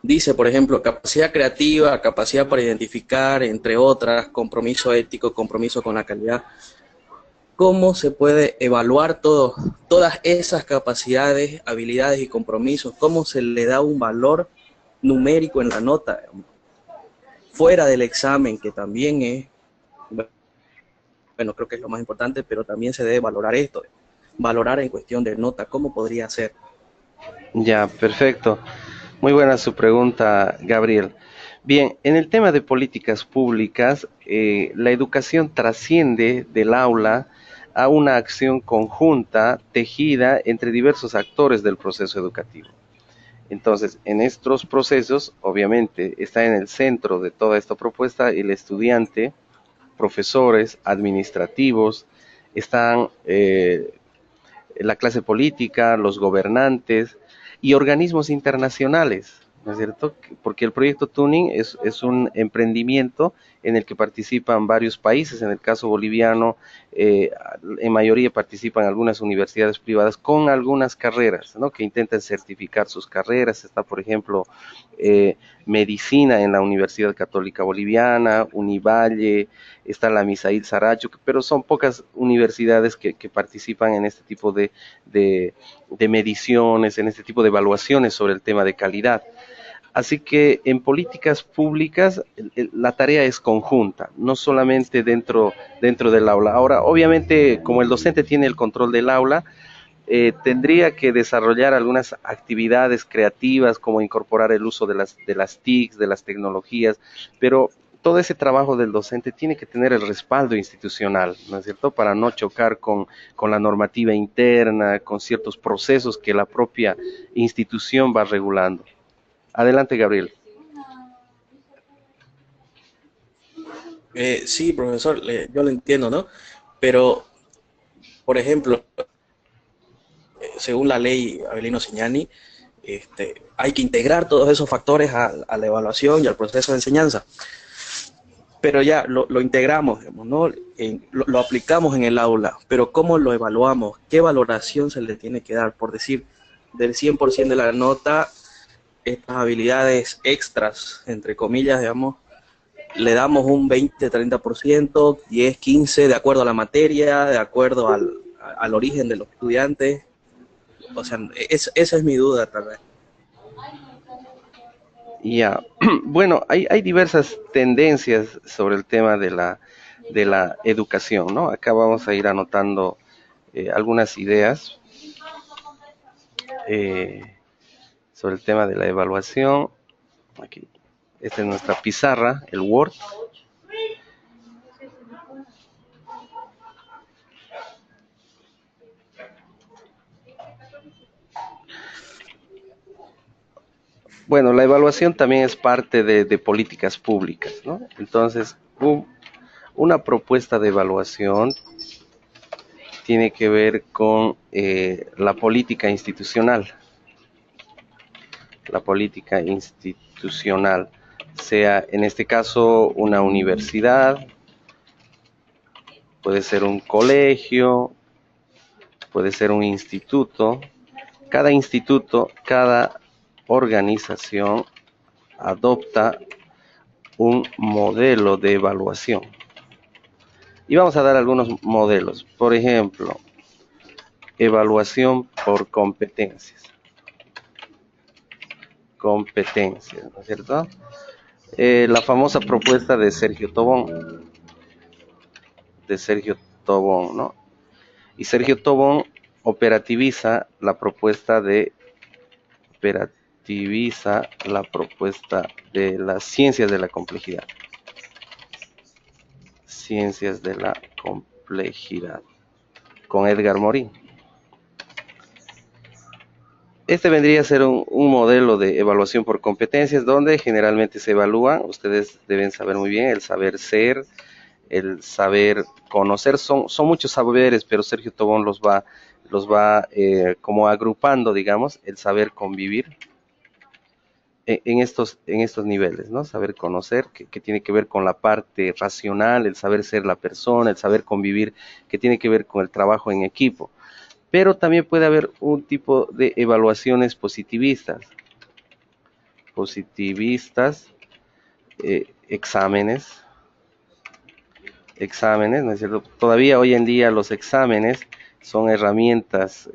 Dice, por ejemplo, capacidad creativa, capacidad para identificar, entre otras, compromiso ético, compromiso con la calidad. ¿Cómo se puede evaluar todas esas capacidades, habilidades y compromisos? ¿Cómo se le da un valor numérico en la nota? Fuera del examen, que también es, bueno, creo que es lo más importante, pero también se debe valorar esto, valorar en cuestión de nota. ¿Cómo podría ser? Ya, perfecto. Muy buena su pregunta, Gabriel. Bien, en el tema de políticas públicas, la educación trasciende del aula a una acción conjunta tejida entre diversos actores del proceso educativo. Entonces, en estos procesos, obviamente, está en el centro de toda esta propuesta el estudiante, profesores, administrativos, están la clase política, los gobernantes y organismos internacionales, ¿no es cierto? Porque el proyecto Tuning es un emprendimiento en el que participan varios países. En el caso boliviano, en mayoría participan algunas universidades privadas con algunas carreras, ¿no? Que intentan certificar sus carreras. Está, por ejemplo, medicina en la Universidad Católica Boliviana, Univalle, está la Misail Saracho, pero son pocas universidades que participan en este tipo de mediciones, en este tipo de evaluaciones sobre el tema de calidad. Así que en políticas públicas la tarea es conjunta, no solamente dentro del aula. Ahora, obviamente, como el docente tiene el control del aula, tendría que desarrollar algunas actividades creativas, como incorporar el uso de las TICs, de las tecnologías, pero todo ese trabajo del docente tiene que tener el respaldo institucional, ¿no es cierto?, para no chocar con la normativa interna, con ciertos procesos que la propia institución va regulando. Adelante, Gabriel. Sí, profesor, yo lo entiendo, ¿no? Pero, por ejemplo, según la ley Avelino Signani, hay que integrar todos esos factores a la evaluación y al proceso de enseñanza. Pero ya lo integramos, digamos, ¿no? Lo aplicamos en el aula, pero ¿cómo lo evaluamos? ¿Qué valoración se le tiene que dar? Por decir, del 100% de la nota, estas habilidades extras, entre comillas, digamos, le damos un 20-30%, 10-15%, de acuerdo a la materia, de acuerdo al origen de los estudiantes. O sea, esa es mi duda tal vez. Ya, bueno, hay diversas tendencias sobre el tema de la educación, ¿no? Acá vamos a ir anotando algunas ideas sobre el tema de la evaluación. Aquí, esta es nuestra pizarra, el Word. Bueno, la evaluación también es parte de políticas públicas, ¿no? Entonces, una propuesta de evaluación tiene que ver con la política institucional. La política institucional, sea en este caso una universidad, puede ser un colegio, puede ser un instituto. Cada instituto, cada organización adopta un modelo de evaluación. Y vamos a dar algunos modelos. Por ejemplo, evaluación por competencias. Competencias, ¿no es cierto? La famosa propuesta de Sergio Tobón. ¿No? Y Sergio Tobón operativiza la propuesta de las ciencias de la complejidad. Ciencias de la complejidad, con Edgar Morin. Este vendría a ser un modelo de evaluación por competencias, donde generalmente se evalúan, ustedes deben saber muy bien, el saber ser, el saber conocer, son muchos saberes, pero Sergio Tobón los va como agrupando, digamos, el saber convivir en estos niveles, ¿no? Saber conocer, que tiene que ver con la parte racional, el saber ser la persona, el saber convivir, que tiene que ver con el trabajo en equipo. Pero también puede haber un tipo de evaluaciones positivistas. Exámenes, ¿no es cierto? Todavía hoy en día los exámenes son herramientas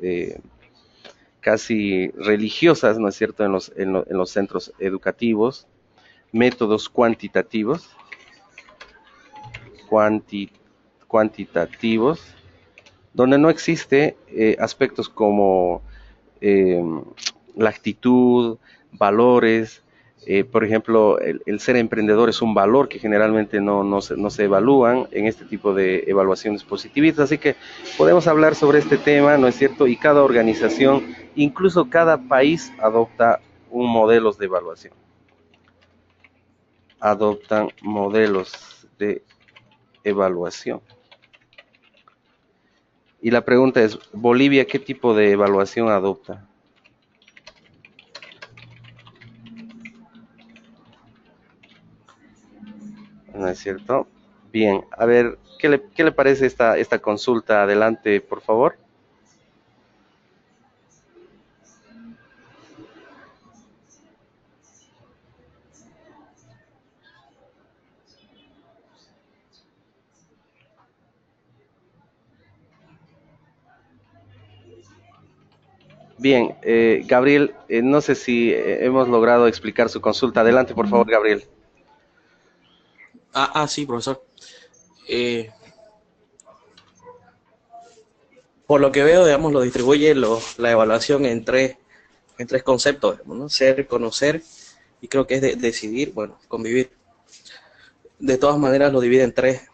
casi religiosas, ¿no es cierto?, en los centros educativos. Métodos cuantitativos, donde no existe aspectos como la actitud, valores. Por ejemplo, el ser emprendedor es un valor que generalmente no se evalúan en este tipo de evaluaciones positivistas. Así que podemos hablar sobre este tema, ¿no es cierto? Y cada organización, incluso cada país, adopta un modelo de evaluación. Adoptan modelos de evaluación. Y la pregunta es, ¿Bolivia qué tipo de evaluación adopta? ¿No es cierto? Bien, a ver, ¿qué le parece esta consulta? Adelante, por favor. Bien, Gabriel, no sé si hemos logrado explicar su consulta. Adelante, por favor, Gabriel. Sí, profesor. Por lo que veo, digamos, lo distribuye la evaluación en tres conceptos, digamos, ¿no? Ser, conocer, y creo que es decidir, bueno, convivir. De todas maneras lo divide en tres.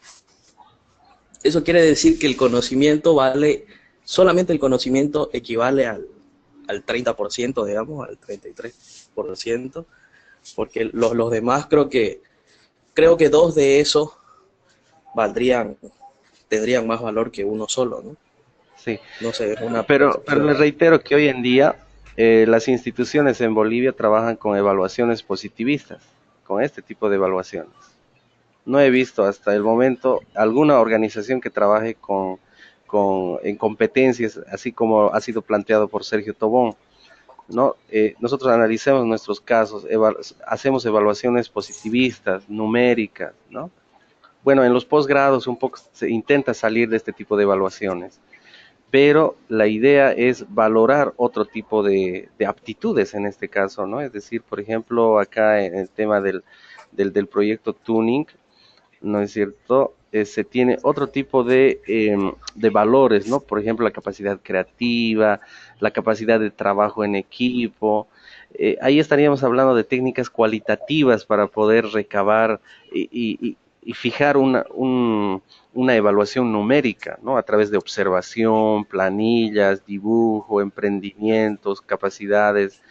Eso quiere decir que el conocimiento solamente el conocimiento equivale al 30%, digamos, al 33%, porque los demás creo que dos de esos tendrían más valor que uno solo, ¿no? Sí. No sé, pero les reitero que hoy en día las instituciones en Bolivia trabajan con evaluaciones positivistas, con este tipo de evaluaciones. No he visto hasta el momento alguna organización que trabaje en competencias, así como ha sido planteado por Sergio Tobón, ¿no? Nosotros analicemos nuestros casos, hacemos evaluaciones positivistas, numéricas, ¿no? Bueno, en los posgrados un poco se intenta salir de este tipo de evaluaciones, pero la idea es valorar otro tipo de aptitudes en este caso, ¿no? Es decir, por ejemplo, acá en el tema del proyecto Tuning, ¿no es cierto? Se tiene otro tipo de valores, ¿no? Por ejemplo, la capacidad creativa, la capacidad de trabajo en equipo. Ahí estaríamos hablando de técnicas cualitativas para poder recabar y fijar una evaluación numérica, ¿no? A través de observación, planillas, dibujo, emprendimientos, capacidades.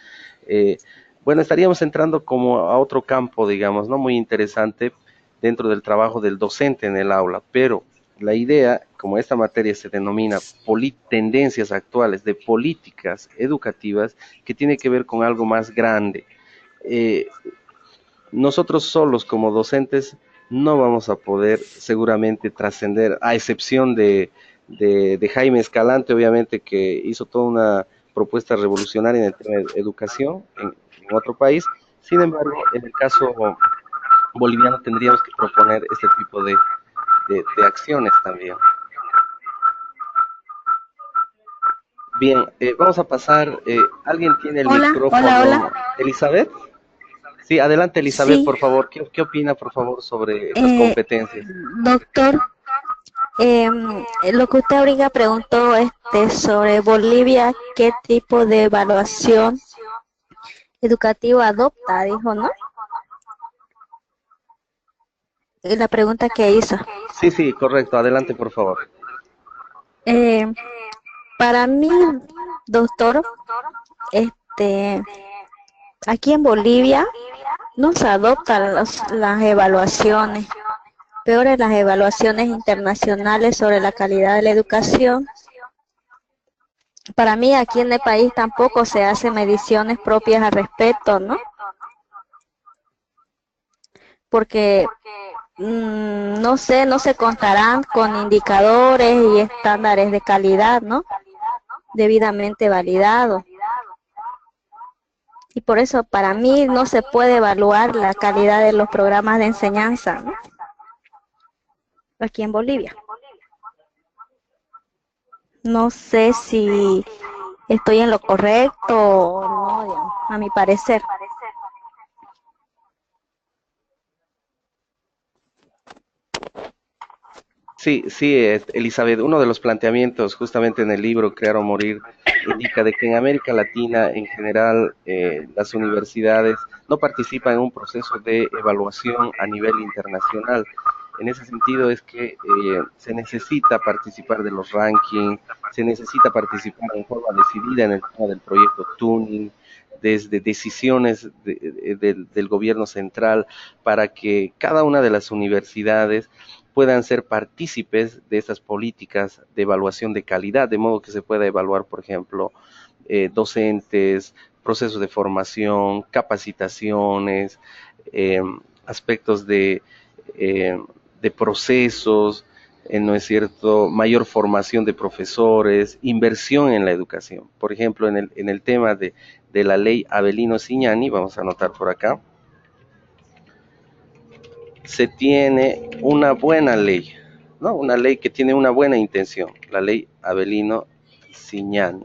Bueno, estaríamos entrando como a otro campo, digamos, ¿no? Muy interesante dentro del trabajo del docente en el aula, pero la idea, como esta materia se denomina tendencias actuales de políticas educativas, que tiene que ver con algo más grande. Nosotros solos como docentes no vamos a poder seguramente trascender, a excepción de Jaime Escalante, obviamente, que hizo toda una propuesta revolucionaria en el tema de educación en otro país. Sin embargo, en el caso boliviano tendríamos que proponer este tipo de acciones también. Bien, vamos a pasar, ¿alguien tiene el micrófono? Hola. ¿Elizabeth? Sí, adelante Elizabeth, Sí. por favor. ¿Qué opina, por favor, sobre estas competencias? Doctor, lo que usted ahorita preguntó sobre Bolivia, ¿qué tipo de evaluación educativa adopta? Dijo, ¿no? Es la pregunta que hizo. Sí, correcto. Adelante, por favor. Para mí, doctor, aquí en Bolivia no se adoptan las evaluaciones, peores las evaluaciones internacionales sobre la calidad de la educación. Para mí aquí en el país tampoco se hacen mediciones propias al respecto, ¿no? Porque no sé, no se contarán con indicadores y estándares de calidad, ¿no? Debidamente validados. Y por eso para mí no se puede evaluar la calidad de los programas de enseñanza, ¿no? Aquí en Bolivia. No sé si estoy en lo correcto o no, digamos, a mi parecer. Sí, Elizabeth, uno de los planteamientos justamente en el libro Crear o Morir indica de que en América Latina en general las universidades no participan en un proceso de evaluación a nivel internacional. En ese sentido es que se necesita participar de los rankings, se necesita participar en forma decidida en el tema del proyecto Tuning, desde decisiones del gobierno central, para que cada una de las universidades puedan ser partícipes de estas políticas de evaluación de calidad, de modo que se pueda evaluar, por ejemplo, docentes, procesos de formación, capacitaciones, aspectos de procesos, ¿no es cierto?, mayor formación de profesores, inversión en la educación. Por ejemplo, en el tema de la ley Avelino Cignani, vamos a anotar por acá, se tiene una buena ley, ¿no? Una ley que tiene una buena intención, la ley Avelino Cignani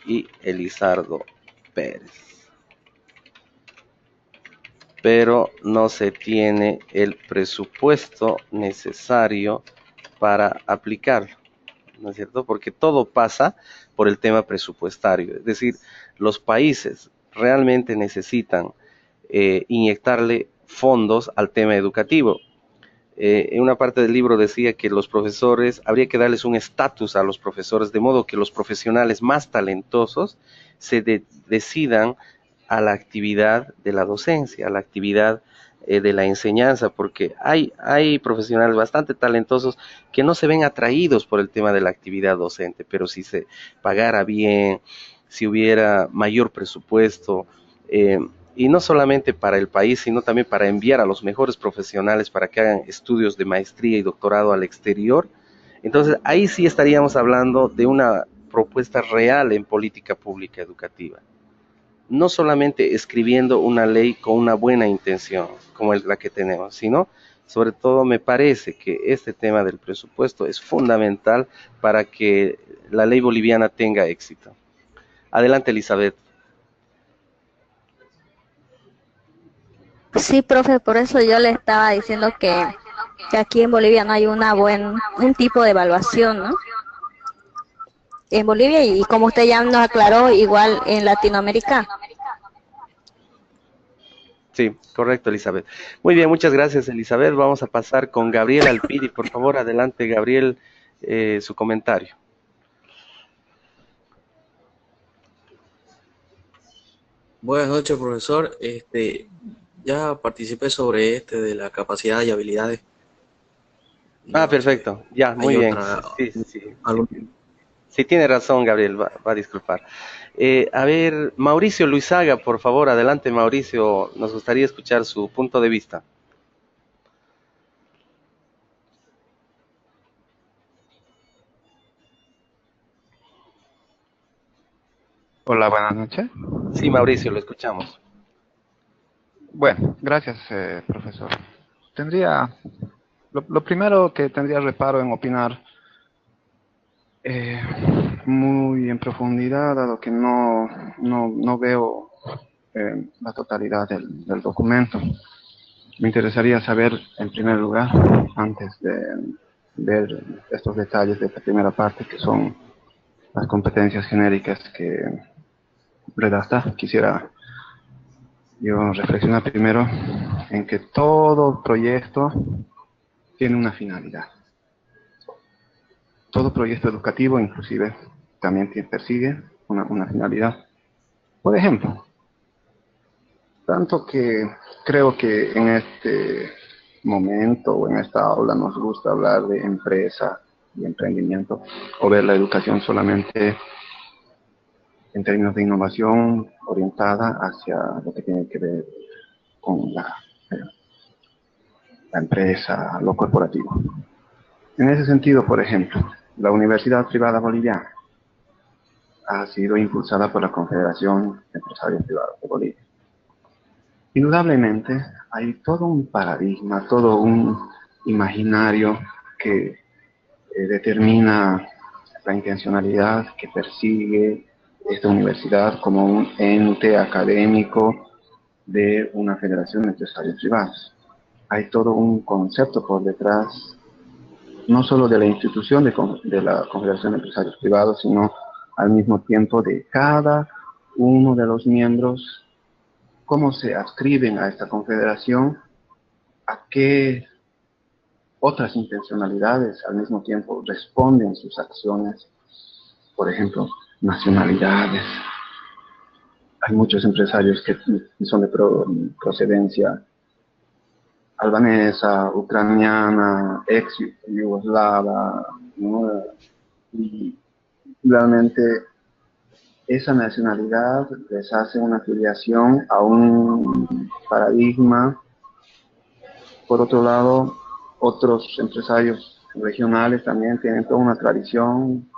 y Elizardo Pérez. Pero no se tiene el presupuesto necesario para aplicarlo, ¿no es cierto? Porque todo pasa por el tema presupuestario, es decir, los países realmente necesitan inyectarle fondos al tema educativo. En una parte del libro decía que los profesores, habría que darles un estatus a los profesores, de modo que los profesionales más talentosos se decidan a la actividad de la docencia, a la actividad de la enseñanza, porque hay profesionales bastante talentosos que no se ven atraídos por el tema de la actividad docente, pero si se pagara bien, si hubiera mayor presupuesto, y no solamente para el país, sino también para enviar a los mejores profesionales para que hagan estudios de maestría y doctorado al exterior. Entonces, ahí sí estaríamos hablando de una propuesta real en política pública educativa. No solamente escribiendo una ley con una buena intención, como la que tenemos, sino, sobre todo, me parece que este tema del presupuesto es fundamental para que la ley boliviana tenga éxito. Adelante, Elizabeth. Sí, profe, por eso yo le estaba diciendo que aquí en Bolivia no hay un tipo de evaluación, ¿no? En Bolivia y como usted ya nos aclaró, igual en Latinoamérica. Sí, correcto, Elizabeth. Muy bien, muchas gracias, Elizabeth. Vamos a pasar con Gabriel Alpiri. Por favor, adelante, Gabriel, su comentario. Buenas noches, profesor. Ya participé sobre de la capacidad y habilidades. Ah, perfecto. Ya, muy bien. Sí, tiene razón, Gabriel, va a disculpar. A ver, Mauricio Luisaga, por favor, adelante, Mauricio. Nos gustaría escuchar su punto de vista. Hola, buenas noches. Sí, Mauricio, lo escuchamos. Bueno, gracias, profesor. Lo primero que tendría reparo en opinar muy en profundidad, dado que no veo la totalidad del documento. Me interesaría saber, en primer lugar, antes de ver estos detalles de esta primera parte, que son las competencias genéricas que redacta, quisiera yo reflexionar primero en que todo proyecto tiene una finalidad. Todo proyecto educativo, inclusive, también persigue una finalidad. Por ejemplo, tanto que creo que en este momento o en esta aula nos gusta hablar de empresa y emprendimiento, o ver la educación solamente en términos de innovación orientada hacia lo que tiene que ver con la empresa, lo corporativo. En ese sentido, por ejemplo, la Universidad Privada Boliviana ha sido impulsada por la Confederación de Empresarios Privados de Bolivia. Indudablemente hay todo un paradigma, todo un imaginario que determina la intencionalidad que persigue esta universidad como un ente académico de una federación de empresarios privados. Hay todo un concepto por detrás, no solo de la institución de la Confederación de Empresarios Privados, sino al mismo tiempo de cada uno de los miembros, cómo se adscriben a esta confederación, a qué otras intencionalidades al mismo tiempo responden sus acciones, por ejemplo, nacionalidades. Hay muchos empresarios que son de procedencia albanesa, ucraniana, ex-yugoslava, ¿no? Y realmente esa nacionalidad les hace una afiliación a un paradigma. Por otro lado, otros empresarios regionales también tienen toda una tradición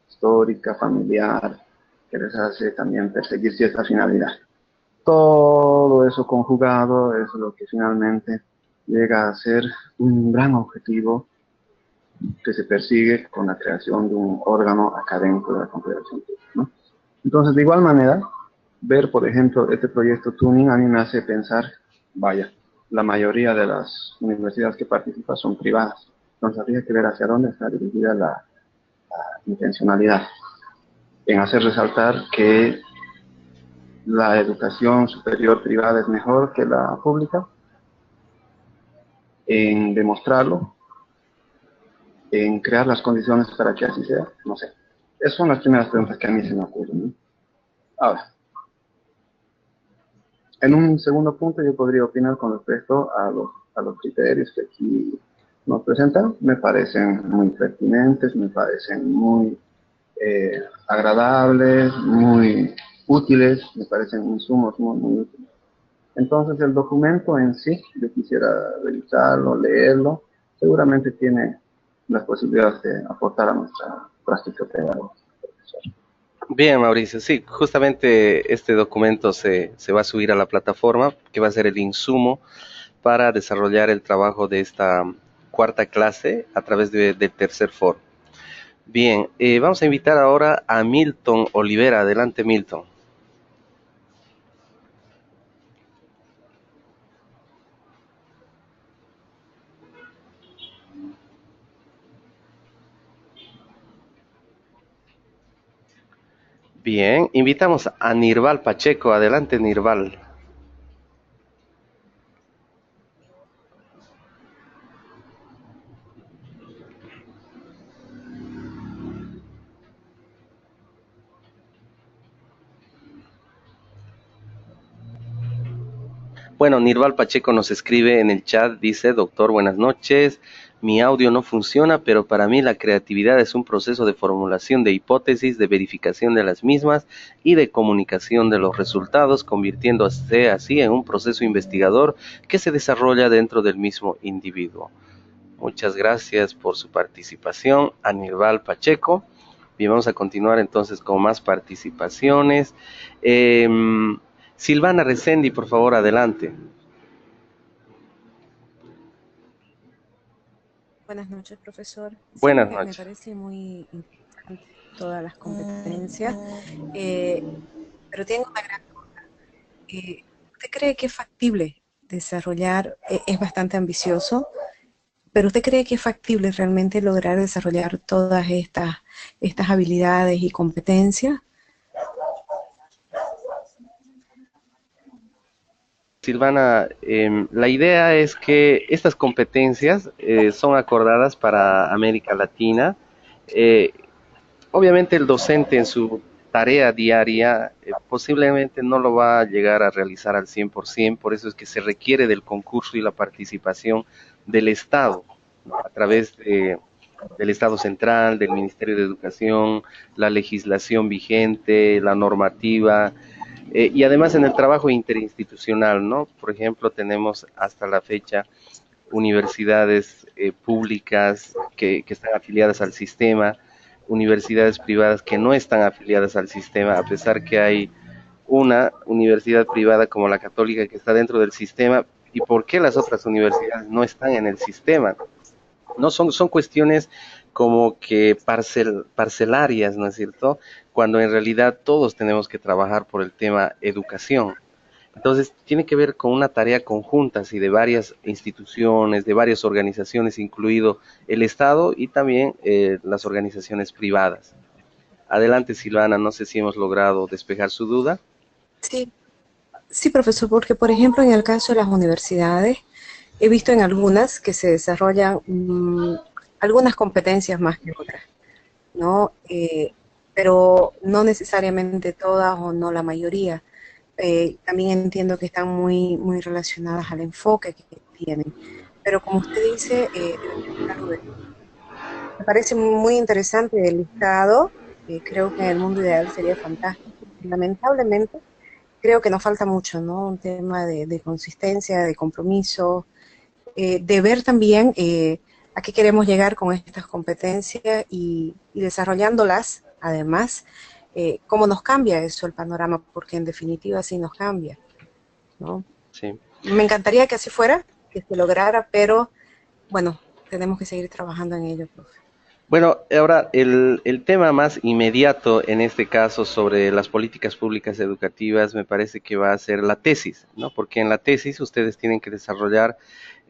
histórica, familiar, que les hace también perseguir cierta finalidad. Todo eso conjugado es lo que finalmente llega a ser un gran objetivo que se persigue con la creación de un órgano académico de la Confederación, ¿no? Entonces, de igual manera, ver, por ejemplo, este proyecto Tuning a mí me hace pensar, vaya, la mayoría de las universidades que participan son privadas. Entonces, habría que ver hacia dónde está dirigida la intencionalidad en hacer resaltar que la educación superior privada es mejor que la pública, en demostrarlo, en crear las condiciones para que así sea, no sé. Esas son las primeras preguntas que a mí se me ocurren, ¿no? Ahora, en un segundo punto yo podría opinar con respecto a los criterios que aquí nos presentan. Me parecen muy pertinentes, me parecen muy agradables, muy útiles, me parecen insumos muy útiles. Entonces el documento en sí, yo quisiera revisarlo, leerlo, seguramente tiene las posibilidades de aportar a nuestra práctica pedagógica, profesor. Bien, Mauricio, sí, justamente este documento se va a subir a la plataforma, que va a ser el insumo para desarrollar el trabajo de esta cuarta clase a través del tercer foro. Bien, vamos a invitar ahora a Milton Olivera. Adelante, Milton. Bien, invitamos a Nirval Pacheco. Adelante, Nirval. Bueno, Nirval Pacheco nos escribe en el chat, dice: doctor, buenas noches. Mi audio no funciona, pero para mí la creatividad es un proceso de formulación de hipótesis, de verificación de las mismas y de comunicación de los resultados, convirtiéndose así en un proceso investigador que se desarrolla dentro del mismo individuo. Muchas gracias por su participación, Aníbal Pacheco. Bien, vamos a continuar entonces con más participaciones. Silvana Resendi, por favor, adelante. Buenas noches, profesor. Buenas Sí, noches. me parece muy interesante todas las competencias, pero tengo una gran duda. ¿Usted cree que es factible desarrollar, es bastante ambicioso, pero usted cree que es factible realmente lograr desarrollar todas estas habilidades y competencias? Silvana, la idea es que estas competencias son acordadas para América Latina. Eh, Obviamente el docente en su tarea diaria posiblemente no lo va a llegar a realizar al 100%, por eso es que se requiere del concurso y la participación del Estado, ¿no? A través del Estado central, del Ministerio de Educación, la legislación vigente, la normativa, y además en el trabajo interinstitucional, ¿no? Por ejemplo, tenemos hasta la fecha universidades públicas que están afiliadas al sistema, universidades privadas que no están afiliadas al sistema, a pesar que hay una universidad privada como la Católica que está dentro del sistema. ¿Y por qué las otras universidades no están en el sistema? No son cuestiones como que parcelarias, ¿no es cierto? Cuando en realidad todos tenemos que trabajar por el tema educación. Entonces, tiene que ver con una tarea conjunta, así, de varias instituciones, de varias organizaciones, incluido el Estado y también las organizaciones privadas. Adelante, Silvana, no sé si hemos logrado despejar su duda. Sí, sí, profesor, porque por ejemplo en el caso de las universidades, he visto en algunas que se desarrollan algunas competencias más que otras, ¿no? Pero no necesariamente todas o no la mayoría. También entiendo que están muy relacionadas al enfoque que tienen. Pero como usted dice, me parece muy interesante el listado. Creo que en el mundo ideal sería fantástico. Lamentablemente, creo que nos falta mucho, ¿no? Un tema de consistencia, de compromiso, de ver también a qué queremos llegar con estas competencias y desarrollándolas, además, cómo nos cambia eso el panorama, porque en definitiva sí nos cambia, ¿no? Sí. Me encantaría que así fuera, que se lograra, pero bueno, tenemos que seguir trabajando en ello, profe. Bueno, ahora el tema más inmediato en este caso sobre las políticas públicas educativas me parece que va a ser la tesis, ¿no? Porque en la tesis ustedes tienen que desarrollar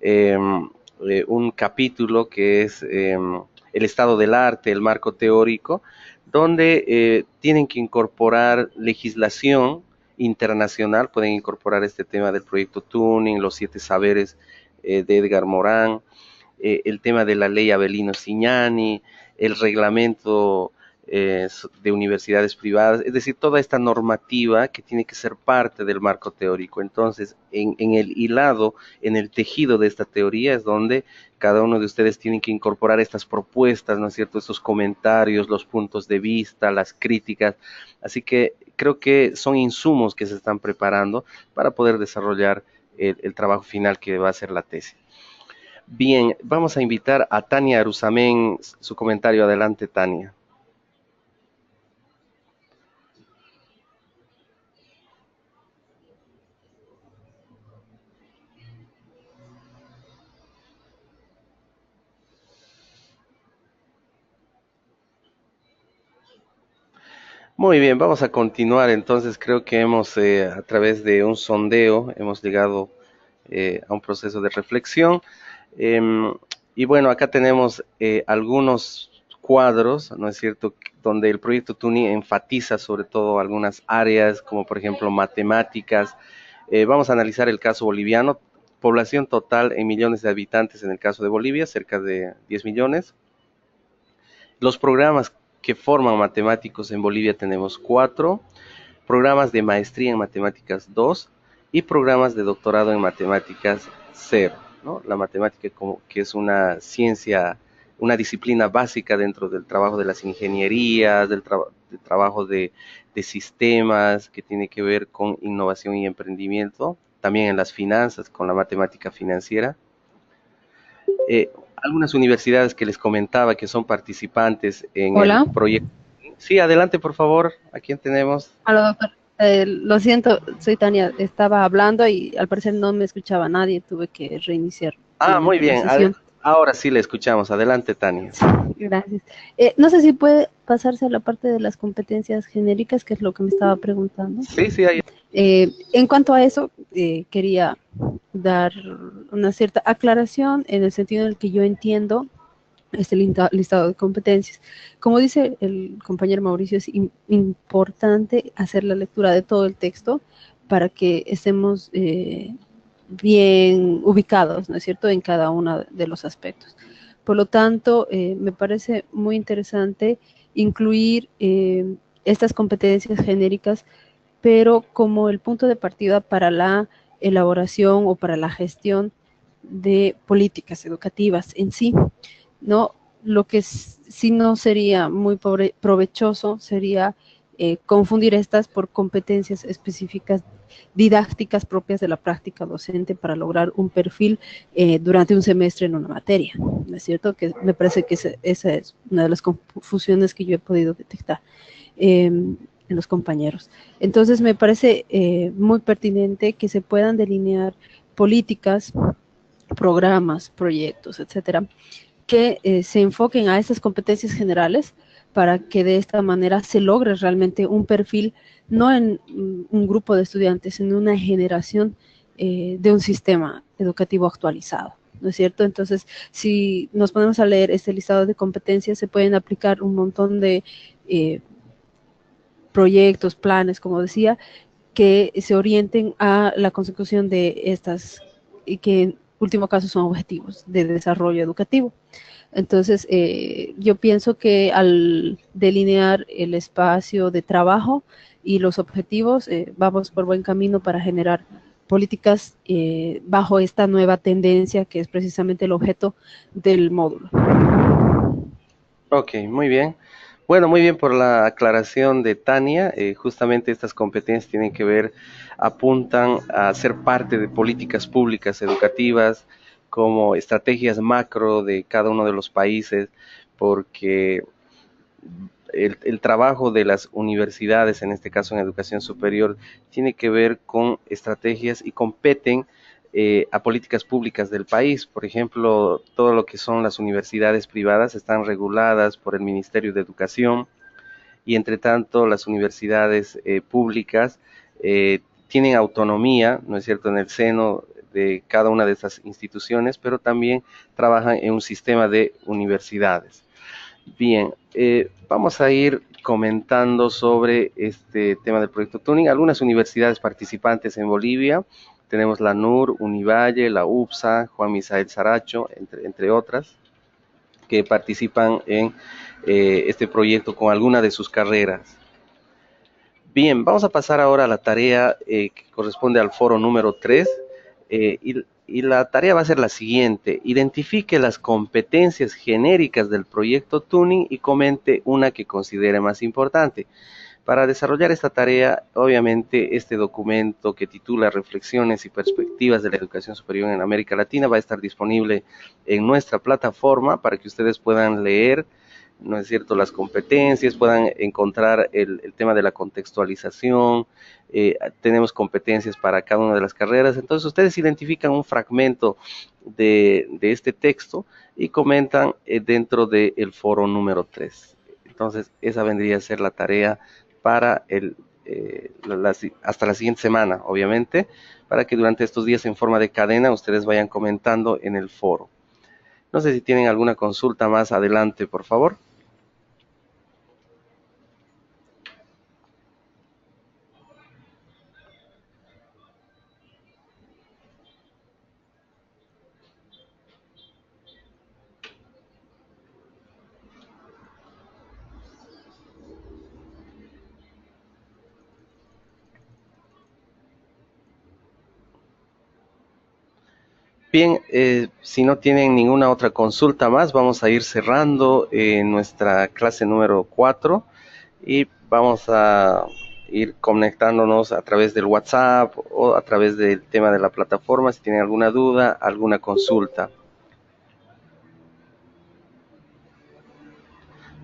un capítulo que es el estado del arte, el marco teórico, donde tienen que incorporar legislación internacional, pueden incorporar este tema del proyecto Tuning, los 7 saberes de Edgar Morán, el tema de la ley Avelino Signani, el reglamento de universidades privadas, es decir, toda esta normativa que tiene que ser parte del marco teórico. Entonces, en el hilado, en el tejido de esta teoría es donde cada uno de ustedes tiene que incorporar estas propuestas, ¿no es cierto?, estos comentarios, los puntos de vista, las críticas. Así que creo que son insumos que se están preparando para poder desarrollar el trabajo final que va a ser la tesis. Bien, vamos a invitar a Tania Arusamen, su comentario. Adelante, Tania. Muy bien, vamos a continuar. Entonces creo que hemos, a través de un sondeo, hemos llegado a un proceso de reflexión. Em, y bueno, acá tenemos algunos cuadros, ¿no es cierto?, donde el proyecto TUNI enfatiza sobre todo algunas áreas, como por ejemplo matemáticas. Vamos a analizar el caso boliviano. Población total en millones de habitantes en el caso de Bolivia, cerca de 10 millones. Los programas que forman matemáticos en Bolivia tenemos 4, programas de maestría en matemáticas 2 y programas de doctorado en matemáticas 0, ¿no? La matemática como que es una ciencia, una disciplina básica dentro del trabajo de las ingenierías, del trabajo de sistemas, que tiene que ver con innovación y emprendimiento, también en las finanzas, con la matemática financiera. Algunas universidades que les comentaba que son participantes en Hola. el proyecto. Sí, adelante, por favor. ¿A quién tenemos? Hola, doctor. Lo siento, soy Tania. Estaba hablando y al parecer no me escuchaba nadie. Tuve que reiniciar Muy nuevamente la bien. sesión. Ahora sí le escuchamos. Adelante, Tania. Gracias. No sé si puede pasarse a la parte de las competencias genéricas, que es lo que me estaba preguntando. Sí, ahí. En cuanto a eso, quería dar una cierta aclaración en el sentido en el que yo entiendo este listado de competencias. Como dice el compañero Mauricio, es importante hacer la lectura de todo el texto para que estemos bien ubicados, ¿no es cierto?, en cada uno de los aspectos. Por lo tanto, me parece muy interesante incluir estas competencias genéricas, pero como el punto de partida para la elaboración o para la gestión de políticas educativas en sí, ¿no? Lo que sí no sería muy provechoso sería confundir estas por competencias específicas didácticas propias de la práctica docente para lograr un perfil durante un semestre en una materia, ¿no es cierto? Que me parece que esa es una de las confusiones que yo he podido detectar en los compañeros. Entonces me parece muy pertinente que se puedan delinear políticas, programas, proyectos, etcétera, que se enfoquen a estas competencias generales para que de esta manera se logre realmente un perfil, no en un grupo de estudiantes, sino una generación de un sistema educativo actualizado, ¿no es cierto? Entonces, si nos ponemos a leer este listado de competencias, se pueden aplicar un montón de proyectos, planes, como decía, que se orienten a la consecución de estas, y que en último caso son objetivos de desarrollo educativo. Entonces, yo pienso que al delinear el espacio de trabajo y los objetivos, vamos por buen camino para generar políticas bajo esta nueva tendencia que es precisamente el objeto del módulo. Ok, muy bien. Bueno, muy bien por la aclaración de Tania. Justamente estas competencias tienen que ver, apuntan a ser parte de políticas públicas educativas, como estrategias macro de cada uno de los países, porque el trabajo de las universidades, en este caso en educación superior, tiene que ver con estrategias y competen a políticas públicas del país. Por ejemplo, todo lo que son las universidades privadas están reguladas por el Ministerio de Educación y entre tanto las universidades públicas tienen autonomía, ¿no es cierto?, en el seno de cada una de estas instituciones, pero también trabajan en un sistema de universidades. Bien, vamos a ir comentando sobre este tema del proyecto Tuning. Algunas universidades participantes en Bolivia, tenemos la NUR, Univalle, la UPSA, Juan Misael Saracho, entre otras, que participan en este proyecto con alguna de sus carreras. Bien, vamos a pasar ahora a la tarea que corresponde al foro número 3, y la tarea va a ser la siguiente: identifique las competencias genéricas del proyecto Tuning y comente una que considere más importante. Para desarrollar esta tarea, obviamente, este documento que titula Reflexiones y Perspectivas de la Educación Superior en América Latina va a estar disponible en nuestra plataforma para que ustedes puedan leer, ¿no es cierto?, las competencias, puedan encontrar el tema de la contextualización. Tenemos competencias para cada una de las carreras. Entonces ustedes identifican un fragmento de este texto y comentan dentro del foro número 3. Entonces esa vendría a ser la tarea para hasta la siguiente semana, obviamente, para que durante estos días en forma de cadena ustedes vayan comentando en el foro. No sé si tienen alguna consulta más adelante, por favor. Bien, si no tienen ninguna otra consulta más, vamos a ir cerrando nuestra clase número 4 y vamos a ir conectándonos a través del WhatsApp o a través del tema de la plataforma si tienen alguna duda, alguna consulta.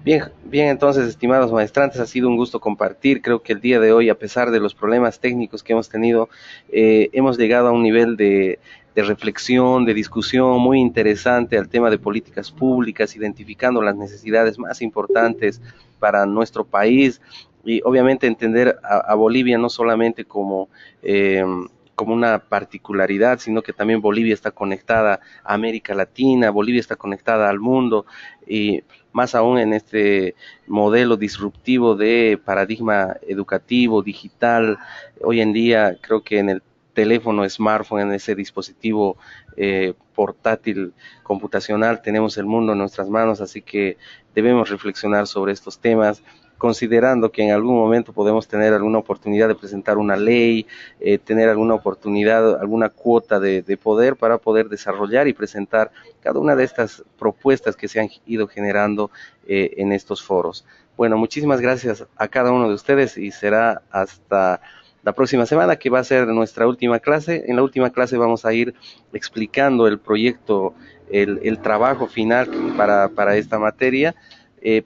Bien, entonces, estimados maestrantes, ha sido un gusto compartir. Creo que el día de hoy, a pesar de los problemas técnicos que hemos tenido, hemos llegado a un nivel de reflexión, de discusión muy interesante al tema de políticas públicas, identificando las necesidades más importantes para nuestro país y obviamente entender a Bolivia no solamente como una particularidad, sino que también Bolivia está conectada a América Latina, Bolivia está conectada al mundo y más aún en este modelo disruptivo de paradigma educativo, digital. Hoy en día creo que en el teléfono, smartphone, en ese dispositivo portátil computacional tenemos el mundo en nuestras manos, así que debemos reflexionar sobre estos temas, considerando que en algún momento podemos tener alguna oportunidad de presentar una ley, tener alguna oportunidad, alguna cuota de poder para poder desarrollar y presentar cada una de estas propuestas que se han ido generando en estos foros. Bueno, muchísimas gracias a cada uno de ustedes y será hasta la próxima semana, que va a ser nuestra última clase. En la última clase vamos a ir explicando el proyecto, el trabajo final para esta materia,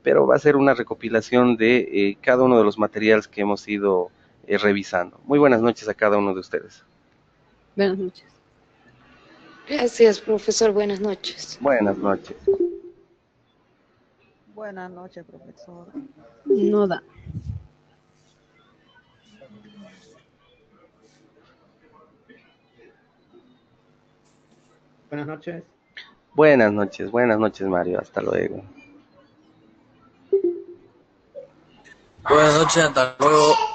pero va a ser una recopilación de cada uno de los materiales que hemos ido revisando. Muy buenas noches a cada uno de ustedes. Buenas noches. Gracias, profesor. Buenas noches. Buenas noches. Buenas noches, profesor. No da. Buenas noches. Buenas noches, Mario. Hasta luego. Buenas noches, hasta luego.